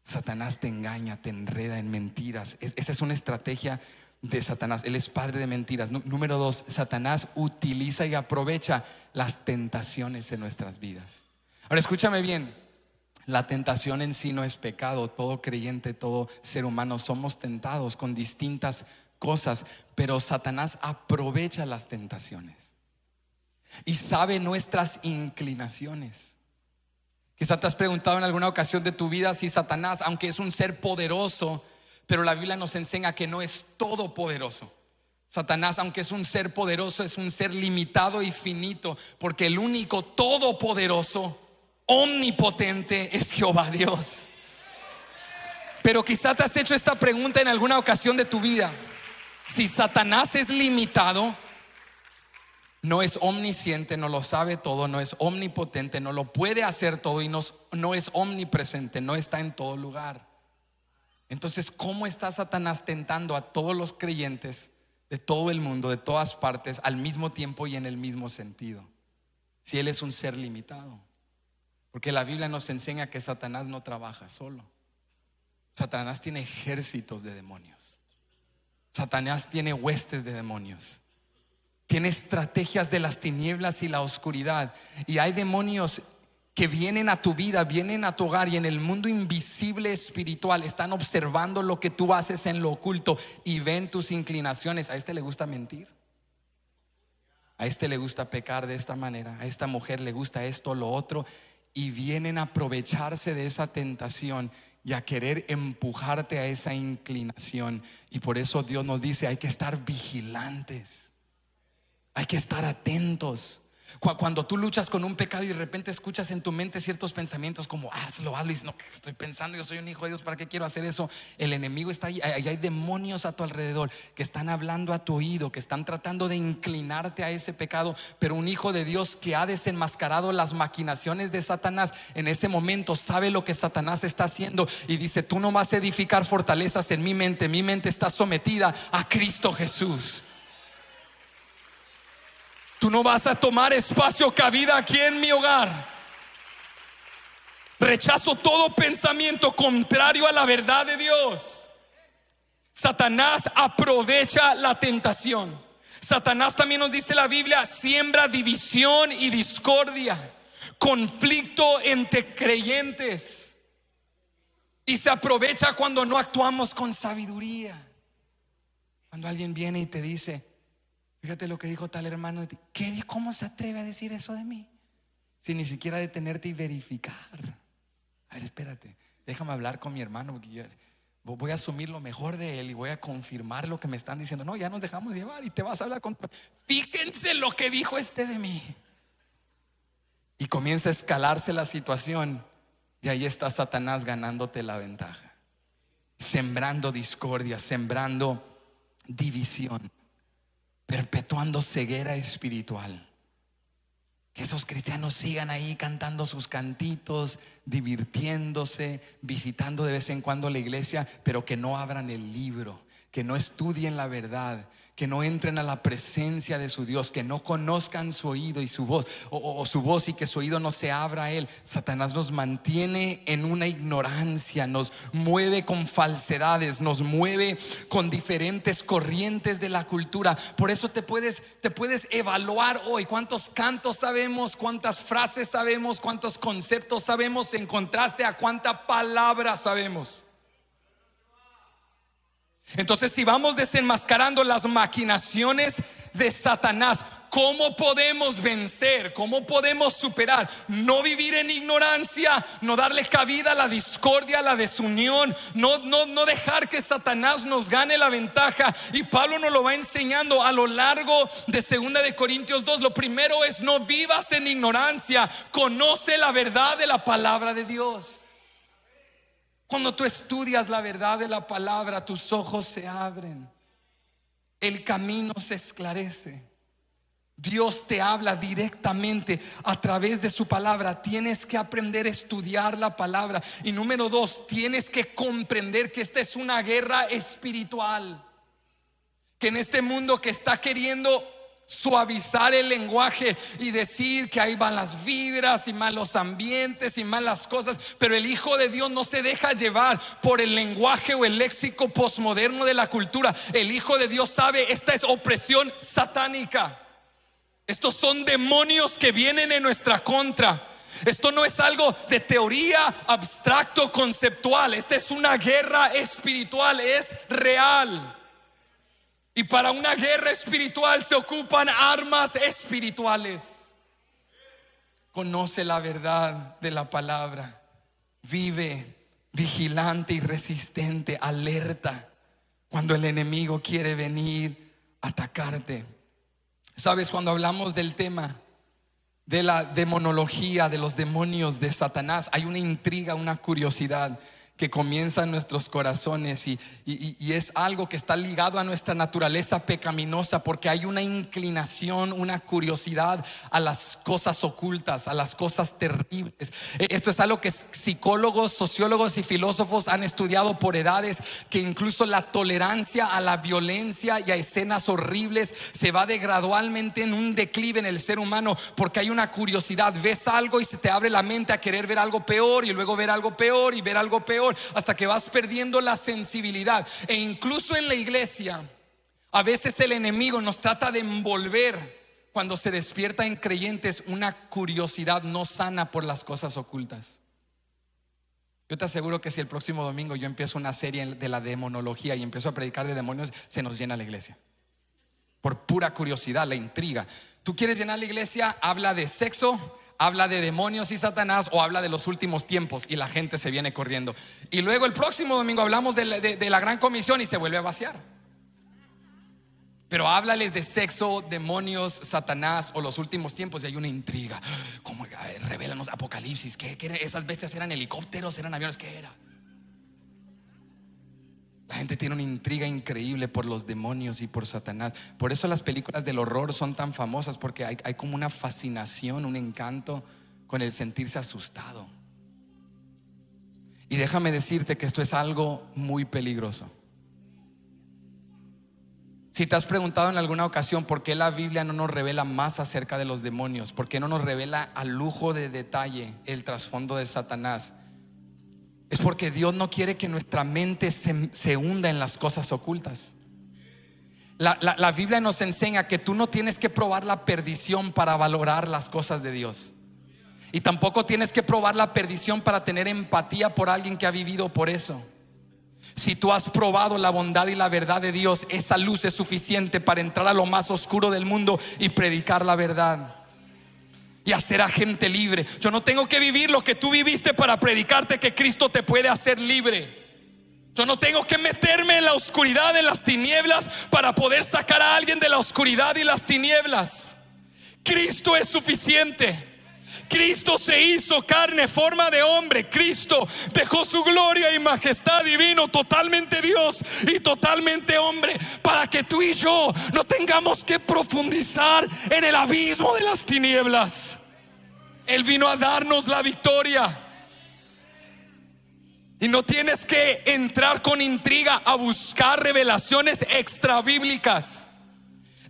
Satanás te engaña, te enreda en mentiras. Esa es una estrategia de Satanás. Él es padre de mentiras. Número 2, Satanás utiliza y aprovecha las tentaciones en nuestras vidas. Ahora escúchame bien, la tentación en sí no es pecado. Todo creyente, todo ser humano somos tentados con distintas cosas, pero Satanás aprovecha las tentaciones y sabe nuestras inclinaciones. Quizá te has preguntado en alguna ocasión de tu vida si Satanás, aunque es un ser poderoso, pero la Biblia nos enseña que no es todopoderoso. Satanás, aunque es un ser poderoso, es un ser limitado y finito, porque el único todopoderoso, omnipotente, es Jehová Dios. Pero quizá te has hecho esta pregunta en alguna ocasión de tu vida: si Satanás es limitado, no es omnisciente, no lo sabe todo, no es omnipotente, no lo puede hacer todo, y no es omnipresente, no está en todo lugar. Entonces, ¿cómo está Satanás tentando a todos los creyentes de todo el mundo, de todas partes, al mismo tiempo y en el mismo sentido, si él es un ser limitado? Porque la Biblia nos enseña que Satanás no trabaja solo. Satanás tiene ejércitos de demonios. Satanás tiene huestes de demonios. Tiene estrategias de las tinieblas y la oscuridad. Y hay demonios que vienen a tu vida, vienen a tu hogar, y en el mundo invisible espiritual están observando lo que tú haces en lo oculto y ven tus inclinaciones. A este le gusta mentir, a este le gusta pecar de esta manera, a esta mujer le gusta esto, lo otro, y vienen a aprovecharse de esa tentación y a querer empujarte a esa inclinación. Y por eso Dios nos dice: hay que estar vigilantes, hay que estar atentos. Cuando tú luchas con un pecado y de repente escuchas en tu mente ciertos pensamientos como hazlo, y dices: no, ¿qué estoy pensando? Yo soy un hijo de Dios, ¿para qué quiero hacer eso? El enemigo está ahí, hay demonios a tu alrededor que están hablando a tu oído, que están tratando de inclinarte a ese pecado. Pero un hijo de Dios que ha desenmascarado las maquinaciones de Satanás, en ese momento sabe lo que Satanás está haciendo y dice: tú no vas a edificar fortalezas en mi mente está sometida a Cristo Jesús. Tú no vas a tomar espacio, cabida aquí en mi hogar. Rechazo todo pensamiento contrario a la verdad de Dios. Satanás aprovecha la tentación. Satanás, también nos dice la Biblia, siembra división y discordia, conflicto entre creyentes, y se aprovecha cuando no actuamos con sabiduría. Cuando alguien viene y te dice: fíjate lo que dijo tal hermano de ti. ¿Qué? ¿Cómo se atreve a decir eso de mí? Sin ni siquiera detenerte y verificar. A ver, espérate, déjame hablar con mi hermano, porque yo voy a asumir lo mejor de él y voy a confirmar lo que me están diciendo. No, ya nos dejamos llevar y te vas a hablar con... Fíjense lo que dijo este de mí. Y comienza a escalarse la situación, y ahí está Satanás ganándote la ventaja, sembrando discordia, sembrando división, perpetuando ceguera espiritual. Que esos cristianos sigan ahí cantando sus cantitos, divirtiéndose, visitando de vez en cuando la iglesia, pero que no abran el libro, que no estudien la verdad, que no entren a la presencia de su Dios, que no conozcan su oído y su voz, o su voz, y que su oído no se abra a él. Satanás nos mantiene en una ignorancia, nos mueve con falsedades, nos mueve con diferentes corrientes de la cultura. Por eso te puedes evaluar hoy cuántos cantos sabemos, cuántas frases sabemos, cuántos conceptos sabemos, en contraste a cuánta palabra sabemos. Entonces, si vamos desenmascarando las maquinaciones de Satanás ¿cómo podemos vencer? ¿Cómo podemos superar? No vivir en ignorancia, no darle cabida a la discordia, a la desunión, no dejar que Satanás nos gane la ventaja. Y Pablo nos lo va enseñando a lo largo de 2 de Corintios 2. Lo primero es: no vivas en ignorancia, conoce la verdad de la palabra de Dios. Cuando tú estudias la verdad de la palabra, tus ojos se abren, el camino se esclarece. Dios te habla directamente a través de su palabra. Tienes que aprender a estudiar la palabra. Y número 2, tienes que comprender que esta es una guerra espiritual, que en este mundo que está queriendo suavizar el lenguaje y decir que ahí van las vibras y malos ambientes y malas cosas, pero el Hijo de Dios no se deja llevar por el lenguaje o el léxico posmoderno de la cultura. El Hijo de Dios sabe: esta es opresión satánica. Estos son demonios que vienen en nuestra contra. Esto no es algo de teoría abstracto conceptual. Esta es una guerra espiritual, es real. Y para una guerra espiritual se ocupan armas espirituales. Conoce la verdad de la palabra. Vive vigilante y resistente, alerta cuando el enemigo quiere venir a atacarte. Sabes, cuando hablamos del tema de la demonología, de los demonios de Satanás, hay una intriga, una curiosidad que comienza en nuestros corazones y es algo que está ligado a nuestra naturaleza pecaminosa, porque hay una inclinación, una curiosidad a las cosas ocultas, a las cosas terribles. Esto es algo que psicólogos, sociólogos y filósofos han estudiado por edades, que incluso la tolerancia a la violencia y a escenas horribles se va de gradualmente en un declive en el ser humano, porque hay una curiosidad. Ves algo y se te abre la mente a querer ver algo peor, y luego ver algo peor y ver algo peor, hasta que vas perdiendo la sensibilidad. E incluso en la iglesia, a veces el enemigo nos trata de envolver, cuando se despierta en creyentes una curiosidad no sana por las cosas ocultas. Yo te aseguro que si el próximo domingo yo empiezo una serie de la demonología y empiezo a predicar de demonios, se nos llena la iglesia por pura curiosidad, la intriga. ¿Tú quieres llenar la iglesia? Habla de sexo, habla de demonios y Satanás, o habla de los últimos tiempos, y la gente se viene corriendo. Y luego el próximo domingo hablamos de la gran comisión y se vuelve a vaciar. Pero háblales de sexo, demonios, Satanás o los últimos tiempos y hay una intriga. ¿Cómo? Revélanos Apocalipsis. ¿Qué esas bestias eran helicópteros, eran aviones? ¿Qué era? La gente tiene una intriga increíble por los demonios y por Satanás. Por eso las películas del horror son tan famosas, porque hay como una fascinación, un encanto con el sentirse asustado. Y déjame decirte que esto es algo muy peligroso. Si te has preguntado en alguna ocasión por qué la Biblia no nos revela más acerca de los demonios, por qué no nos revela a lujo de detalle el trasfondo de Satanás, es porque Dios no quiere que nuestra mente se hunda en las cosas ocultas. La Biblia nos enseña que tú no tienes que probar la perdición para valorar las cosas de Dios, y tampoco tienes que probar la perdición para tener empatía por alguien que ha vivido por eso. Si tú has probado la bondad y la verdad de Dios, esa luz es suficiente para entrar a lo más oscuro del mundo y predicar la verdad y hacer a gente libre. Yo no tengo que vivir lo que tú viviste para predicarte que Cristo te puede hacer libre. Yo no tengo que meterme en la oscuridad, en las tinieblas, para poder sacar a alguien de la oscuridad y las tinieblas. Cristo es suficiente. Cristo se hizo carne, forma de hombre. Cristo dejó su gloria y majestad divino, totalmente Dios y totalmente hombre, para que tú y yo no tengamos que profundizar en el abismo de las tinieblas. Él vino a darnos la victoria. Y no tienes que entrar con intriga a buscar revelaciones extrabíblicas.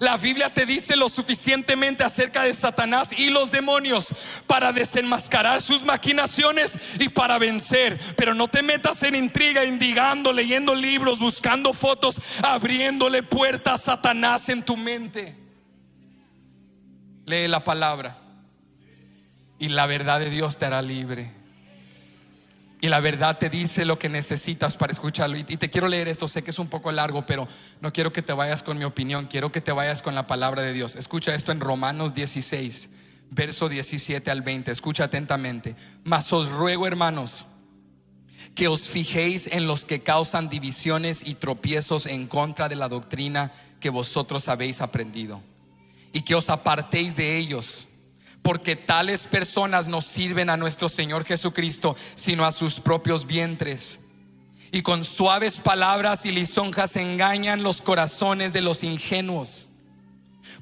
La Biblia te dice lo suficientemente acerca de Satanás y los demonios para desenmascarar sus maquinaciones y para vencer. Pero no te metas en intriga, indigando, leyendo libros, buscando fotos, abriéndole puertas a Satanás en tu mente. Lee la palabra y la verdad de Dios te hará libre. Y la verdad te dice lo que necesitas para escucharlo. Y te quiero leer esto, sé que es un poco largo, pero no quiero que te vayas con mi opinión, quiero que te vayas con la palabra de Dios. Escucha esto en Romanos 16, verso 17 al 20. Escucha atentamente. Mas os ruego, hermanos, que os fijéis en los que causan divisiones y tropiezos en contra de la doctrina que vosotros habéis aprendido, y que os apartéis de ellos, porque tales personas no sirven a nuestro Señor Jesucristo, sino a sus propios vientres, y con suaves palabras y lisonjas engañan los corazones de los ingenuos.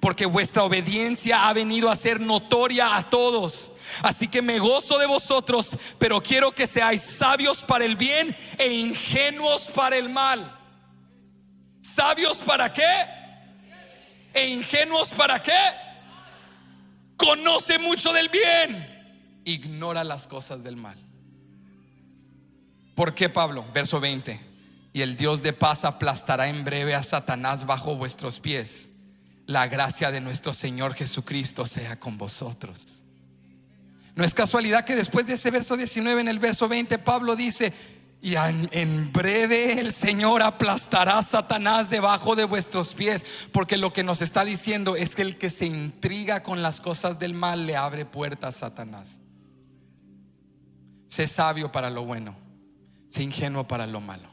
Porque vuestra obediencia ha venido a ser notoria a todos. Así que me gozo de vosotros, pero quiero que seáis sabios para el bien e ingenuos para el mal. ¿Sabios para qué? ¿E ingenuos para qué? Conoce mucho del bien, ignora las cosas del mal. ¿Por qué, Pablo? Verso 20. Y el Dios de paz aplastará en breve a Satanás bajo vuestros pies. La gracia de nuestro Señor Jesucristo sea con vosotros. No es casualidad que después de ese verso 19, en el verso 20, Pablo dice: y en breve el Señor aplastará a Satanás debajo de vuestros pies. Porque lo que nos está diciendo es que el que se intriga con las cosas del mal le abre puertas a Satanás. Sé sabio para lo bueno, sé ingenuo para lo malo.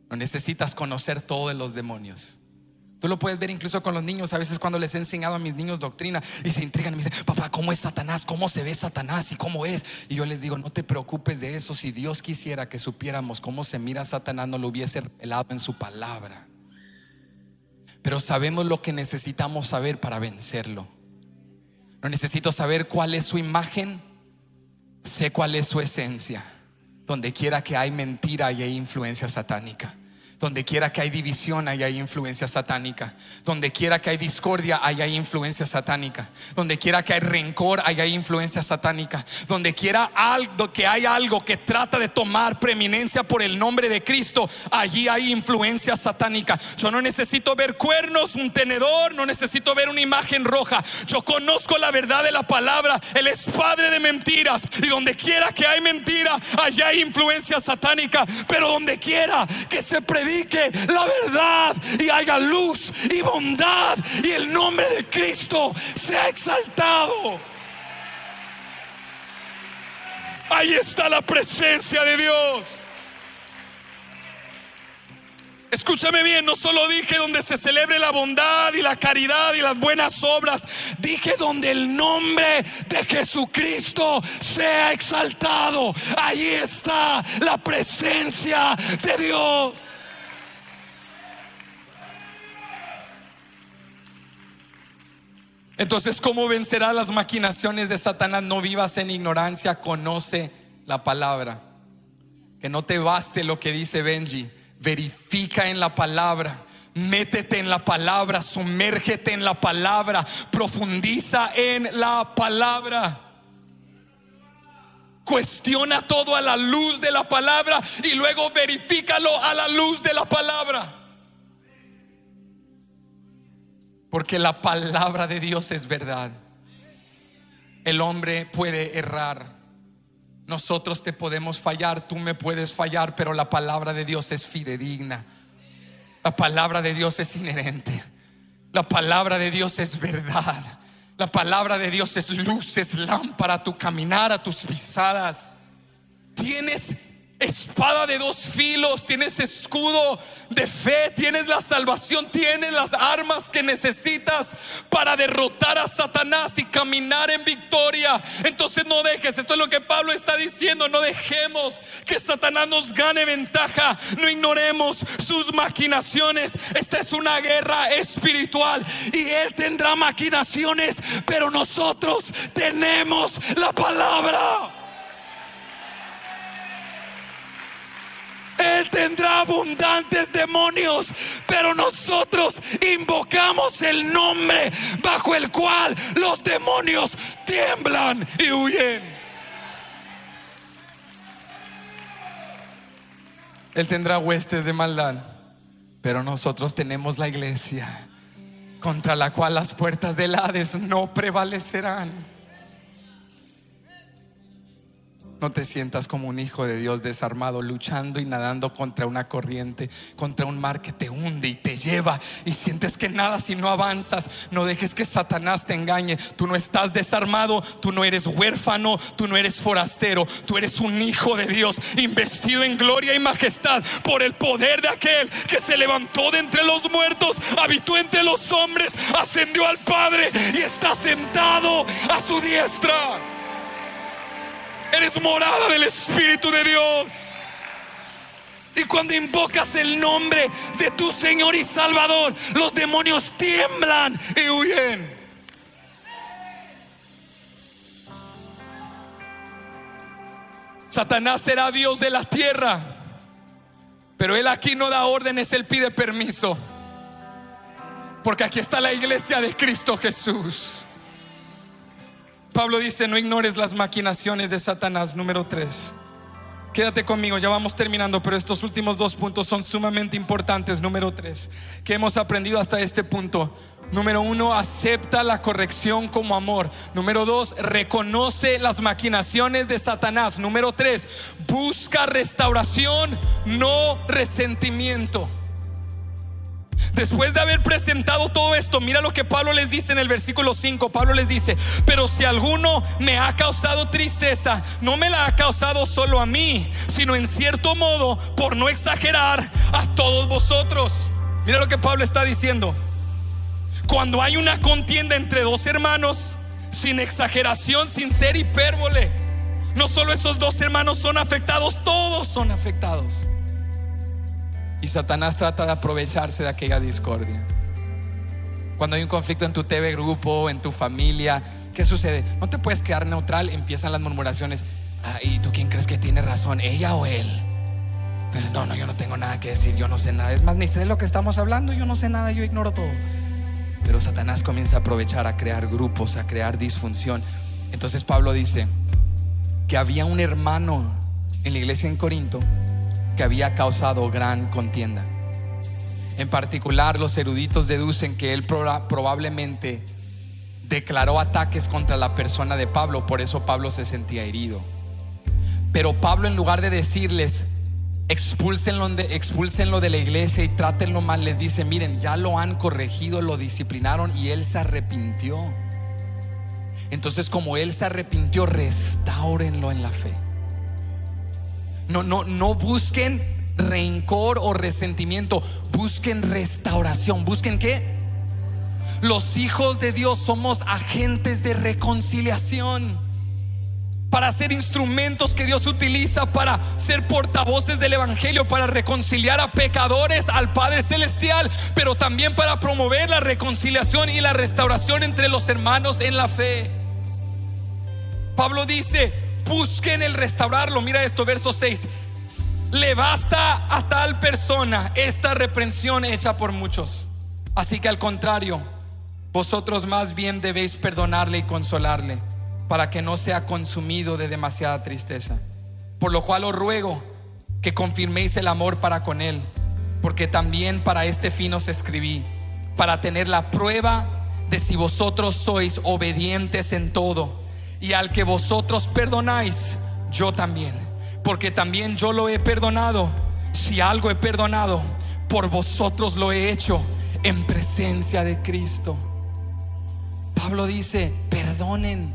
No necesitas conocer todo de los demonios. Tú lo puedes ver incluso con los niños. A veces cuando les he enseñado a mis niños doctrina y se intrigan y me dicen: papá, ¿cómo es Satanás? ¿Cómo se ve Satanás? ¿Y cómo es? Y yo les digo: no te preocupes de eso. Si Dios quisiera que supiéramos cómo se mira Satanás, no lo hubiese revelado en su palabra. Pero sabemos lo que necesitamos saber para vencerlo. No necesito saber cuál es su imagen, sé cuál es su esencia. Donde quiera que hay mentira, hay influencia satánica. Donde quiera que hay división, ahí hay influencia satánica. Donde quiera que hay discordia, ahí hay influencia satánica. Donde quiera que hay rencor, ahí hay influencia satánica. Donde quiera que hay algo que trata de tomar preeminencia por el nombre de Cristo, allí hay influencia satánica. Yo no necesito ver cuernos, un tenedor, no necesito ver una imagen roja. Yo conozco la verdad de la palabra. Él es padre de mentiras, y donde quiera que hay mentira, allá hay influencia satánica. Pero donde quiera que se predique la verdad y haya luz y bondad y el nombre de Cristo sea exaltado, ahí está la presencia de Dios. Escúchame bien, no solo dije donde se celebre la bondad y la caridad y las buenas obras, dije donde el nombre de Jesucristo sea exaltado. Ahí está la presencia de Dios. Entonces, ¿cómo vencerás las maquinaciones de Satanás? No vivas en ignorancia, conoce la palabra. Que no te baste lo que dice Benji, verifica en la palabra, métete en la palabra, sumérgete en la palabra, profundiza en la palabra. Cuestiona todo a la luz de la palabra y luego verifícalo a la luz de la palabra. Porque la palabra de Dios es verdad. El hombre puede errar, nosotros te podemos fallar, tú me puedes fallar, pero la palabra de Dios es fidedigna. La palabra de Dios es inherente. La palabra de Dios es verdad. La palabra de Dios es luz, es lámpara a tu caminar, a tus pisadas. Tienes espada de dos filos, tienes escudo de fe, tienes la salvación, tienes las armas que necesitas para derrotar a Satanás y caminar en victoria. Entonces no dejes, esto es lo que Pablo está diciendo, no dejemos que Satanás nos gane ventaja, no ignoremos sus maquinaciones. Esta es una guerra espiritual y él tendrá maquinaciones, pero nosotros tenemos la palabra. Él tendrá abundantes demonios, pero nosotros invocamos el nombre bajo el cual los demonios tiemblan y huyen. Él tendrá huestes de maldad, pero nosotros tenemos la iglesia, contra la cual las puertas del Hades no prevalecerán. No te sientas como un hijo de Dios desarmado, luchando y nadando contra una corriente, contra un mar que te hunde y te lleva y sientes que nada si no avanzas. No dejes que Satanás te engañe. Tú no estás desarmado, tú no eres huérfano, tú no eres forastero. Tú eres un hijo de Dios, investido en gloria y majestad por el poder de aquel que se levantó de entre los muertos, habitó entre los hombres, ascendió al Padre y está sentado a su diestra. Eres morada del Espíritu de Dios. Y cuando invocas el nombre de tu Señor y Salvador, los demonios tiemblan y huyen. Satanás será Dios de la tierra, pero él aquí no da órdenes, él pide permiso. Porque aquí está la iglesia de Cristo Jesús. Pablo dice: no ignores las maquinaciones de Satanás. Número 3. Quédate conmigo, ya vamos terminando, pero estos últimos 2 puntos son sumamente importantes. Número 3, ¿qué hemos aprendido hasta este punto? Número 1, acepta la corrección como amor. Número 2, reconoce las maquinaciones de Satanás. Número 3, busca restauración, no resentimiento. Después de haber presentado todo esto, mira lo que Pablo les dice en el versículo 5. Pablo les dice: pero si alguno me ha causado tristeza, no me la ha causado solo a mí, sino en cierto modo, por no exagerar, a todos vosotros. Mira lo que Pablo está diciendo. Cuando hay una contienda entre dos hermanos, sin exageración, sin ser hipérbole, no solo esos dos hermanos son afectados, todos son afectados. Y Satanás trata de aprovecharse de aquella discordia. Cuando hay un conflicto en tu TV grupo, en tu familia, ¿qué sucede? No te puedes quedar neutral, empiezan las murmuraciones. ¿Y tú quién crees que tiene razón, ella o él? Entonces, no, yo no tengo nada que decir, yo no sé nada. Es más, ni sé de lo que estamos hablando, yo no sé nada, yo ignoro todo. Pero Satanás comienza a aprovechar, a crear grupos, a crear disfunción. Entonces Pablo dice que había un hermano en la iglesia en Corinto que había causado gran contienda. En particular, los eruditos deducen que él probablemente declaró ataques contra la persona de Pablo. Por eso Pablo se sentía herido. Pero Pablo, en lugar de decirles expúlsenlo de la iglesia y trátenlo mal, les dice: miren, ya lo han corregido, lo disciplinaron y él se arrepintió. Entonces, como él se arrepintió, restáurenlo en la fe. No busquen rencor o resentimiento, busquen restauración. ¿Busquen qué? Los hijos de Dios somos agentes de reconciliación, para ser instrumentos que Dios utiliza para ser portavoces del evangelio, para reconciliar a pecadores al Padre Celestial, pero también para promover la reconciliación y la restauración entre los hermanos en la fe. Pablo dice: busquen el restaurarlo. Mira esto, verso 6. Le basta a tal persona esta reprensión hecha por muchos. Así que al contrario, vosotros más bien debéis perdonarle y consolarle, para que no sea consumido de demasiada tristeza. Por lo cual os ruego que confirméis el amor para con él, porque también para este fin os escribí, para tener la prueba de si vosotros sois obedientes en todo. Y al que vosotros perdonáis, yo también, porque también yo lo he perdonado. Si algo he perdonado, por vosotros lo he hecho en presencia de Cristo. Pablo dice: perdonen,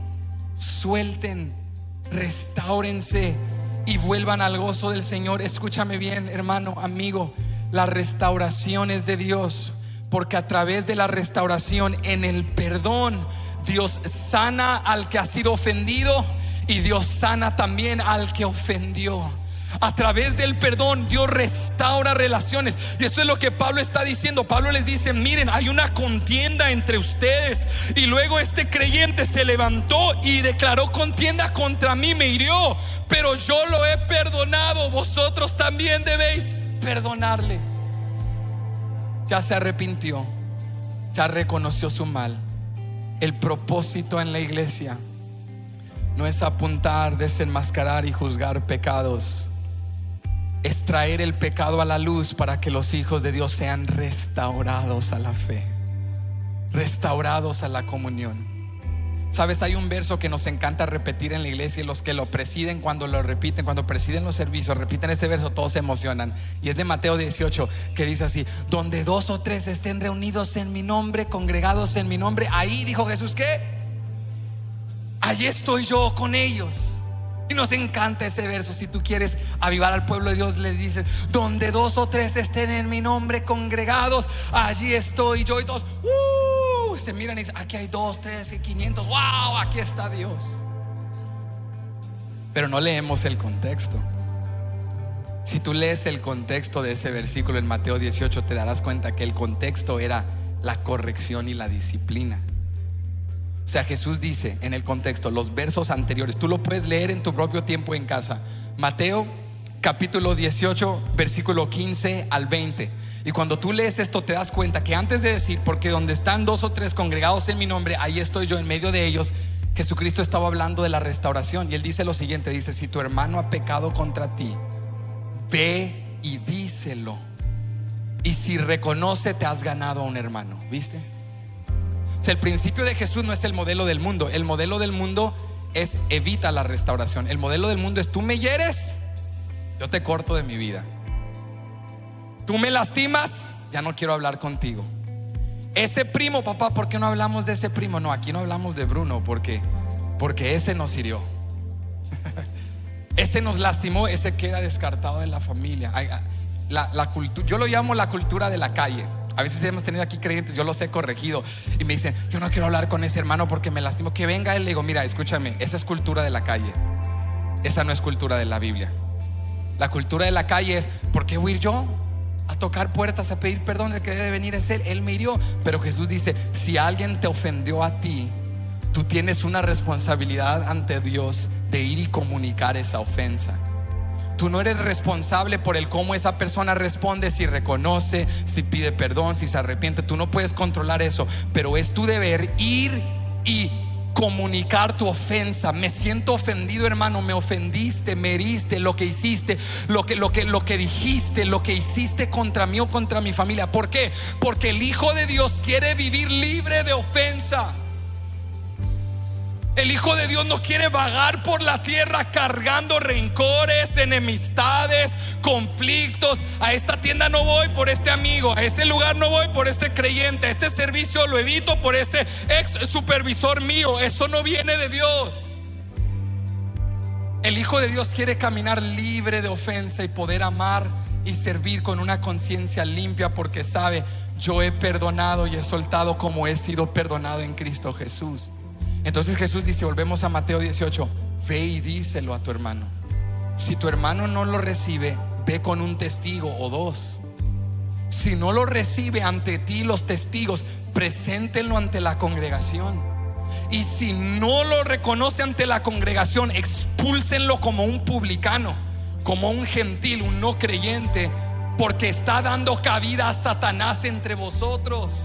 suelten, restáurense y vuelvan al gozo del Señor. Escúchame bien, hermano, amigo, la restauración es de Dios, porque a través de la restauración, en el perdón, Dios sana al que ha sido ofendido y Dios sana también al que ofendió. A través del perdón Dios restaura relaciones. Y esto es lo que Pablo está diciendo. Pablo les dice: miren, hay una contienda entre ustedes. Y luego este creyente se levantó y declaró contienda contra mí, me hirió, pero yo lo he perdonado. Vosotros también debéis perdonarle. Ya se arrepintió, ya reconoció su mal. El propósito en la iglesia no es apuntar, desenmascarar y juzgar pecados. Es traer el pecado a la luz para que los hijos de Dios sean restaurados a la fe, restaurados a la comunión. Sabes, hay un verso que nos encanta repetir en la iglesia, y los que lo presiden, cuando lo repiten, cuando presiden los servicios, repiten este verso, todos se emocionan. Y es de Mateo 18, que dice así: donde 2 o 3 estén reunidos en mi nombre, congregados en mi nombre, ahí, dijo Jesús, ¿qué? Allí estoy yo con ellos. Y nos encanta ese verso. Si tú quieres avivar al pueblo de Dios, le dices: donde 2 o 3 estén en mi nombre congregados, allí estoy yo. Y todos se miran y dicen: aquí hay 2, 3, 500. Wow, aquí está Dios. Pero no leemos el contexto. Si tú lees el contexto de ese versículo en Mateo 18, te darás cuenta que el contexto era la corrección y la disciplina. O sea, Jesús dice en el contexto, los versos anteriores, tú lo puedes leer en tu propio tiempo en casa. Mateo capítulo 18, versículo 15 al 20. Y cuando tú lees esto, te das cuenta que antes de decir: porque donde están 2 o 3 congregados en mi nombre, ahí estoy yo en medio de ellos, Jesucristo estaba hablando de la restauración. Y él dice lo siguiente, dice: si tu hermano ha pecado contra ti, ve y díselo. Y si reconoce, te has ganado a un hermano. ¿Viste? O sea, el principio de Jesús no es el modelo del mundo. El modelo del mundo es evita la restauración. El modelo del mundo es: tú me hieres, yo te corto de mi vida. Tú me lastimas, ya no quiero hablar contigo. Ese primo, papá, ¿por qué no hablamos de ese primo? No, aquí no hablamos de Bruno, porque ese nos hirió. Ese nos lastimó, ese queda descartado de la familia. La cultura, yo lo llamo la cultura de la calle. A veces hemos tenido aquí creyentes, yo los he corregido y me dicen: yo no quiero hablar con ese hermano porque me lastimó. Que venga él. Le digo: mira, escúchame, esa es cultura de la calle. Esa no es cultura de la Biblia. La cultura de la calle es: ¿por qué voy a ir yo a tocar puertas, a pedir perdón? El que debe venir es él me hirió. Pero Jesús dice: si alguien te ofendió a ti, tú tienes una responsabilidad ante Dios de ir y comunicar esa ofensa. Tú no eres responsable por el cómo esa persona responde, si reconoce, si pide perdón, si se arrepiente. Tú no puedes controlar eso, pero es tu deber ir y comunicar tu ofensa. Me siento ofendido, hermano, me ofendiste, me heriste, lo que hiciste, lo que dijiste, lo que hiciste contra mí o contra mi familia. ¿Por qué? Porque el Hijo de Dios quiere vivir libre de ofensa. El Hijo de Dios no quiere vagar por la tierra cargando rencores, enemistades, conflictos. A esta tienda no voy por este amigo, a ese lugar no voy por este creyente, a este servicio lo evito por ese ex supervisor mío. Eso no viene de Dios. El Hijo de Dios quiere caminar libre de ofensa y poder amar y servir con una conciencia limpia, porque sabe: yo he perdonado y he soltado como he sido perdonado en Cristo Jesús. Entonces Jesús dice, volvemos a Mateo 18: ve y díselo a tu hermano. Si tu hermano no lo recibe, ve con un testigo o 2. Si no lo recibe ante ti, los testigos, preséntenlo ante la congregación. Y si no lo reconoce ante la congregación, expúlsenlo como un publicano, como un gentil, un no creyente, porque está dando cabida a Satanás entre vosotros.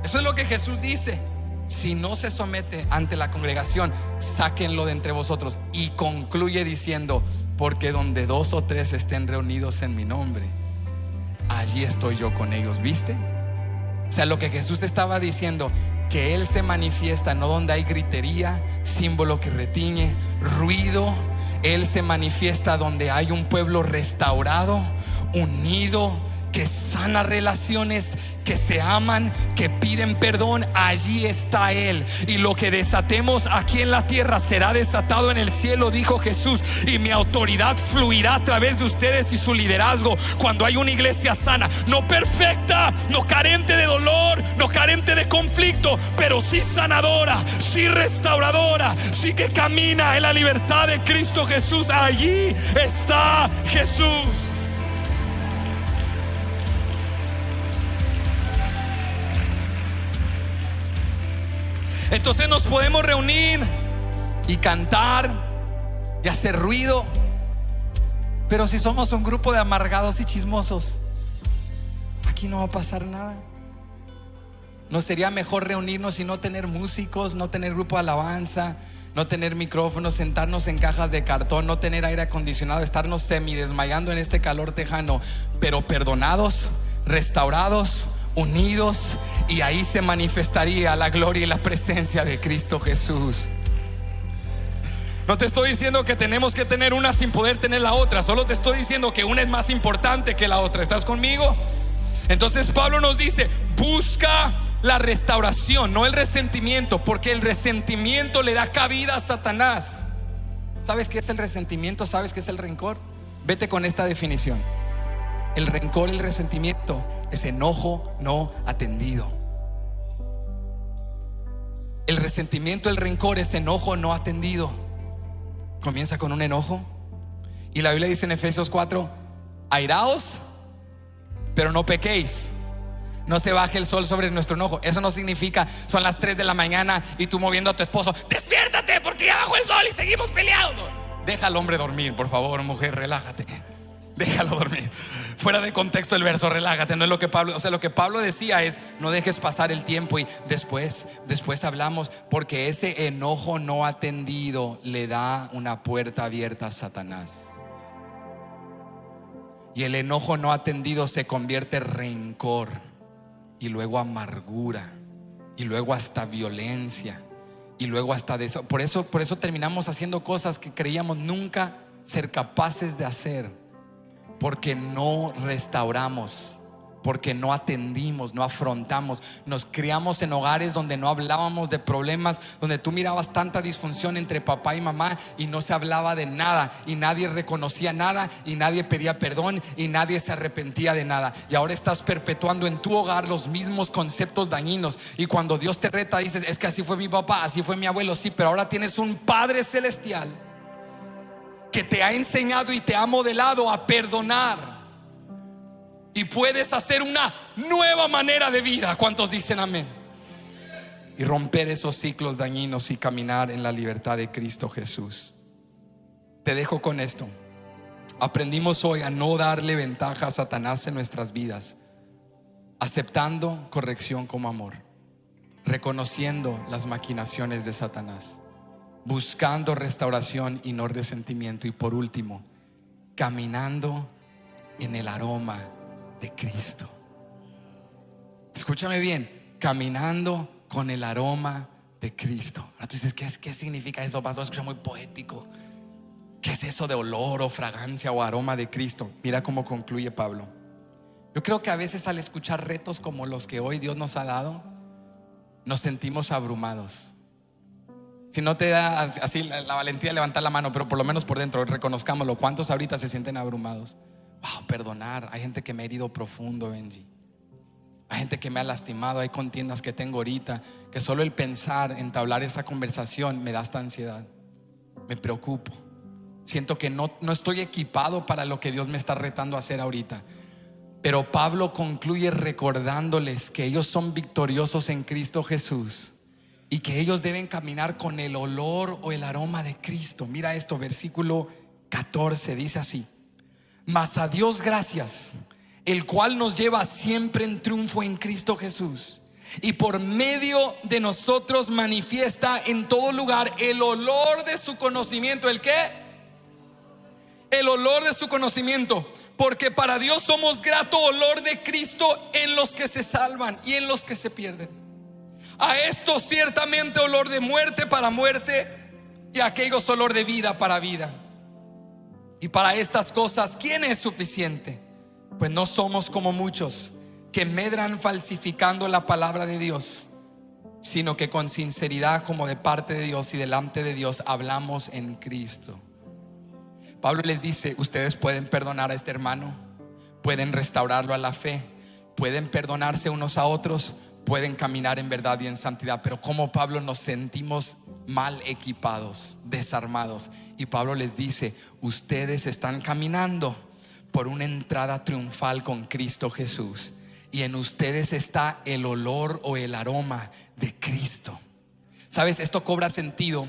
Eso es lo que Jesús dice. Si no se somete ante la congregación, sáquenlo de entre vosotros. Y concluye diciendo: porque donde 2 o 3 estén reunidos en mi nombre, allí estoy yo con ellos. ¿Viste? O sea, lo que Jesús estaba diciendo, que Él se manifiesta no donde hay gritería, símbolo que retiñe, ruido. Él se manifiesta donde hay un pueblo restaurado, unido, que sana relaciones, que se aman, que piden perdón. Allí está Él. Y lo que desatemos aquí en la tierra será desatado en el cielo, dijo Jesús. Y mi autoridad fluirá a través de ustedes y su liderazgo cuando hay una iglesia sana, no perfecta, no carente de dolor, no carente de conflicto, pero sí sanadora, sí restauradora, sí que camina en la libertad de Cristo Jesús. Allí está Jesús. Entonces nos podemos reunir y cantar y hacer ruido, pero si somos un grupo de amargados y chismosos, aquí no va a pasar nada. ¿No sería mejor reunirnos y no tener músicos, no tener grupo de alabanza, no tener micrófonos, sentarnos en cajas de cartón, no tener aire acondicionado, estarnos semidesmayando en este calor tejano, pero perdonados, restaurados, unidos y ahí se manifestaría la gloria y la presencia de Cristo Jesús. No te estoy diciendo que tenemos que tener una sin poder tener la otra, solo te estoy diciendo que una es más importante que la otra. ¿Estás conmigo? Entonces Pablo nos dice: busca la restauración, no el resentimiento, porque el resentimiento le da cabida a Satanás. ¿Sabes qué es el resentimiento? ¿Sabes qué es el rencor? Vete con esta definición. El rencor, el resentimiento es enojo no atendido. El resentimiento, el rencor es enojo no atendido. Comienza con un enojo, y la Biblia dice en Efesios 4: airaos, pero no pequéis. No se baje el sol sobre nuestro enojo. Eso no significa son las 3 de la mañana y tú moviendo a tu esposo: despiértate porque ya bajó el sol y seguimos peleando. Deja al hombre dormir, por favor, mujer, relájate. Déjalo dormir. Fuera de contexto el verso, relájate. No es lo que Pablo, lo que Pablo decía es: no dejes pasar el tiempo y después hablamos, porque ese enojo no atendido le da una puerta abierta a Satanás. Y el enojo no atendido se convierte en rencor, y luego amargura, y luego hasta violencia, y luego hasta de eso. Por eso terminamos haciendo cosas que creíamos nunca ser capaces de hacer, porque no restauramos, porque no atendimos, no afrontamos. Nos criamos en hogares donde no hablábamos de problemas, donde tú mirabas tanta disfunción entre papá y mamá y no se hablaba de nada, y nadie reconocía nada, y nadie pedía perdón, y nadie se arrepentía de nada. Y ahora estás perpetuando en tu hogar los mismos conceptos dañinos, y cuando Dios te reta dices: es que así fue mi papá, así fue mi abuelo. Sí, pero ahora tienes un Padre celestial que te ha enseñado y te ha modelado a perdonar, y puedes hacer una nueva manera de vida. ¿Cuántos dicen amén? Y romper esos ciclos dañinos y caminar en la libertad de Cristo Jesús. Te dejo con esto. Aprendimos hoy a no darle ventaja a Satanás en nuestras vidas, aceptando corrección como amor, reconociendo las maquinaciones de Satanás, buscando restauración y no resentimiento, y por último, caminando en el aroma de Cristo. Escúchame bien: caminando con el aroma de Cristo. Ahora tú dices: ¿qué significa eso, pastor? Escucha muy poético. ¿Qué es eso de olor o fragancia o aroma de Cristo? Mira cómo concluye Pablo. Yo creo que a veces al escuchar retos como los que hoy Dios nos ha dado, nos sentimos abrumados. Si no te da así la valentía de levantar la mano, pero por lo menos por dentro reconozcámoslo. ¿Cuántos ahorita se sienten abrumados? Wow, perdonar. Hay gente que me ha herido profundo, Benji. Hay gente que me ha lastimado. Hay contiendas que tengo ahorita que solo el pensar, entablar esa conversación me da esta ansiedad. Me preocupo. Siento que no estoy equipado para lo que Dios me está retando a hacer ahorita. Pero Pablo concluye recordándoles que ellos son victoriosos en Cristo Jesús, y que ellos deben caminar con el olor o el aroma de Cristo. Mira esto, versículo 14, dice así: mas a Dios gracias, el cual nos lleva siempre en triunfo en Cristo Jesús, y por medio de nosotros manifiesta en todo lugar el olor de su conocimiento. ¿El qué? El olor de su conocimiento. Porque para Dios somos grato olor de Cristo en los que se salvan y en los que se pierden. A esto ciertamente olor de muerte para muerte, y a aquellos olor de vida para vida. Y para estas cosas, ¿quién es suficiente? Pues no somos como muchos que medran falsificando la palabra de Dios, sino que con sinceridad, como de parte de Dios y delante de Dios, hablamos en Cristo. Pablo les dice: ustedes pueden perdonar a este hermano, pueden restaurarlo a la fe, pueden perdonarse unos a otros, pueden caminar en verdad y en santidad. Pero como Pablo nos sentimos mal equipados, desarmados. Y Pablo les dice: ustedes están caminando por una entrada triunfal con Cristo Jesús, y en ustedes está el olor o el aroma de Cristo. ¿Sabes? Esto cobra sentido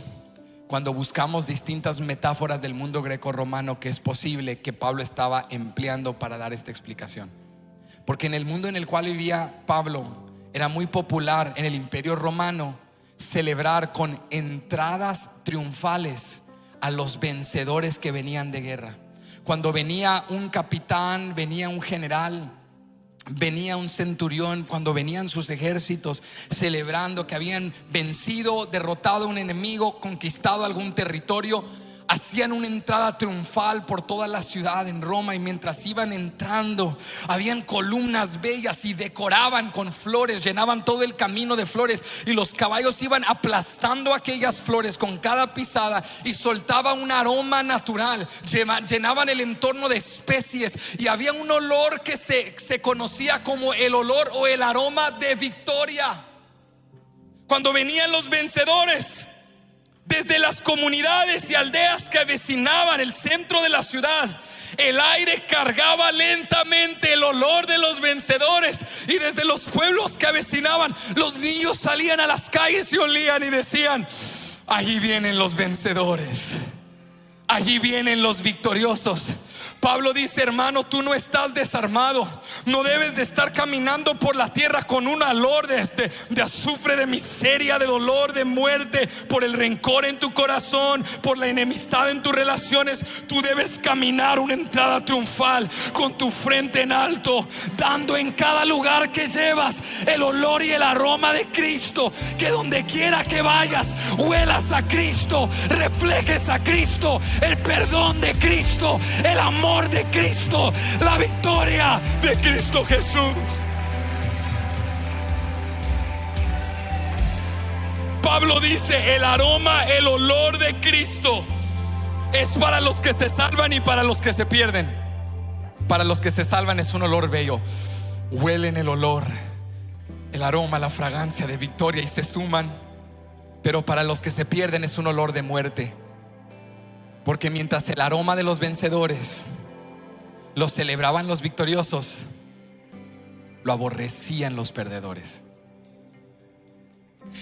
cuando buscamos distintas metáforas del mundo greco-romano que es posible que Pablo estaba empleando para dar esta explicación. Porque en el mundo en el cual vivía Pablo era muy popular en el Imperio Romano celebrar con entradas triunfales a los vencedores que venían de guerra. Cuando venía un capitán, venía un general, venía un centurión, cuando venían sus ejércitos celebrando que habían vencido, derrotado a un enemigo, conquistado algún territorio, hacían una entrada triunfal por toda la ciudad en Roma, y mientras iban entrando habían columnas bellas y decoraban con flores, llenaban todo el camino de flores, y los caballos iban aplastando aquellas flores con cada pisada y soltaba un aroma natural, llenaban el entorno de especies, y había un olor que se conocía como el olor o el aroma de victoria. Cuando venían los vencedores desde las comunidades y aldeas que avecinaban el centro de la ciudad, el aire cargaba lentamente el olor de los vencedores, y desde los pueblos que avecinaban, los niños salían a las calles y olían y decían: allí vienen los vencedores, allí vienen los victoriosos. Pablo dice: hermano, tú no estás desarmado. No debes de estar caminando por la tierra con un olor de azufre, de miseria, de dolor, de muerte, por el rencor en tu corazón, por la enemistad en tus relaciones. Tú debes caminar una entrada triunfal con tu frente en alto, dando en cada lugar que llevas el olor y el aroma de Cristo. Que donde quiera que vayas, huelas a Cristo, reflejes a Cristo, el perdón de Cristo, el amor de Cristo, la victoria de Cristo Jesús. Pablo dice: el aroma, el olor de Cristo es para los que se salvan y para los que se pierden. Para los que se salvan es un olor bello, huelen el olor, el aroma, la fragancia de victoria y se suman. Pero para los que se pierden es un olor de muerte, porque mientras el aroma de los vencedores lo celebraban los victoriosos, lo aborrecían los perdedores.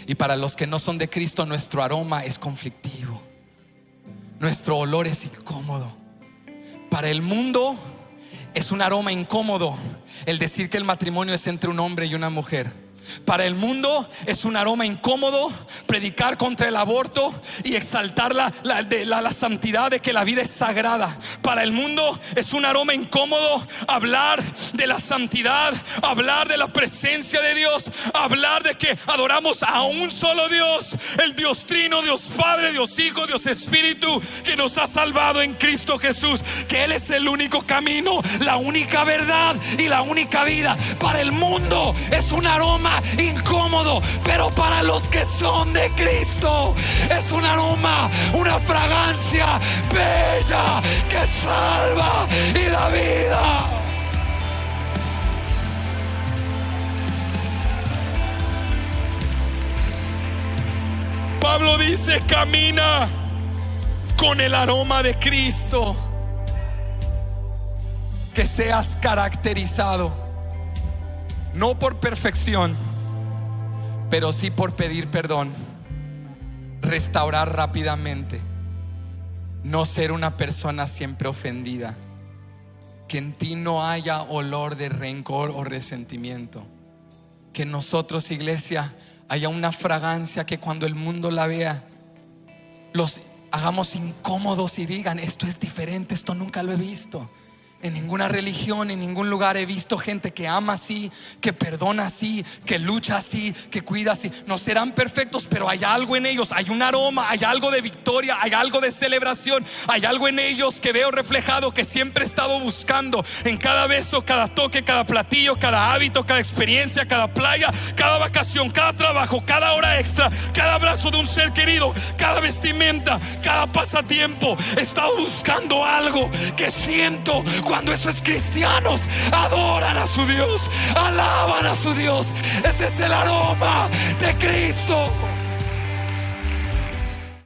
Y para los que no son de Cristo, nuestro aroma es conflictivo, nuestro olor es incómodo. Para el mundo es un aroma incómodo el decir que el matrimonio es entre un hombre y una mujer. Para el mundo es un aroma incómodo predicar contra el aborto y exaltar la santidad de que la vida es sagrada. Para el mundo es un aroma incómodo hablar de la santidad, hablar de la presencia de Dios, hablar de que adoramos a un solo Dios, el Dios Trino, Dios Padre, Dios Hijo, Dios Espíritu, que nos ha salvado en Cristo Jesús, que Él es el único camino, la única verdad y la única vida. Para el mundo es un aroma incómodo, pero para los que son de Cristo es un aroma, una fragancia bella que salva y da vida. Pablo dice: camina con el aroma de Cristo. Que seas caracterizado no por perfección, pero sí por pedir perdón, restaurar rápidamente, no ser una persona siempre ofendida, que en ti no haya olor de rencor o resentimiento, que en nosotros, iglesia, haya una fragancia que cuando el mundo la vea los hagamos incómodos y digan: esto es diferente, esto nunca lo he visto. En ninguna religión, en ningún lugar he visto gente que ama así, que perdona así, que lucha así, que cuida así. No serán perfectos, pero hay algo en ellos, hay un aroma, hay algo de victoria, hay algo de celebración, hay algo en ellos que veo reflejado, que siempre he estado buscando en cada beso, cada toque, cada platillo, cada hábito, cada experiencia, cada playa, cada vacación, cada trabajo, cada hora extra, cada abrazo de un ser querido, cada vestimenta, cada pasatiempo. He estado buscando algo que siento cuando esos cristianos adoran a su Dios, alaban a su Dios. Ese es el aroma de Cristo.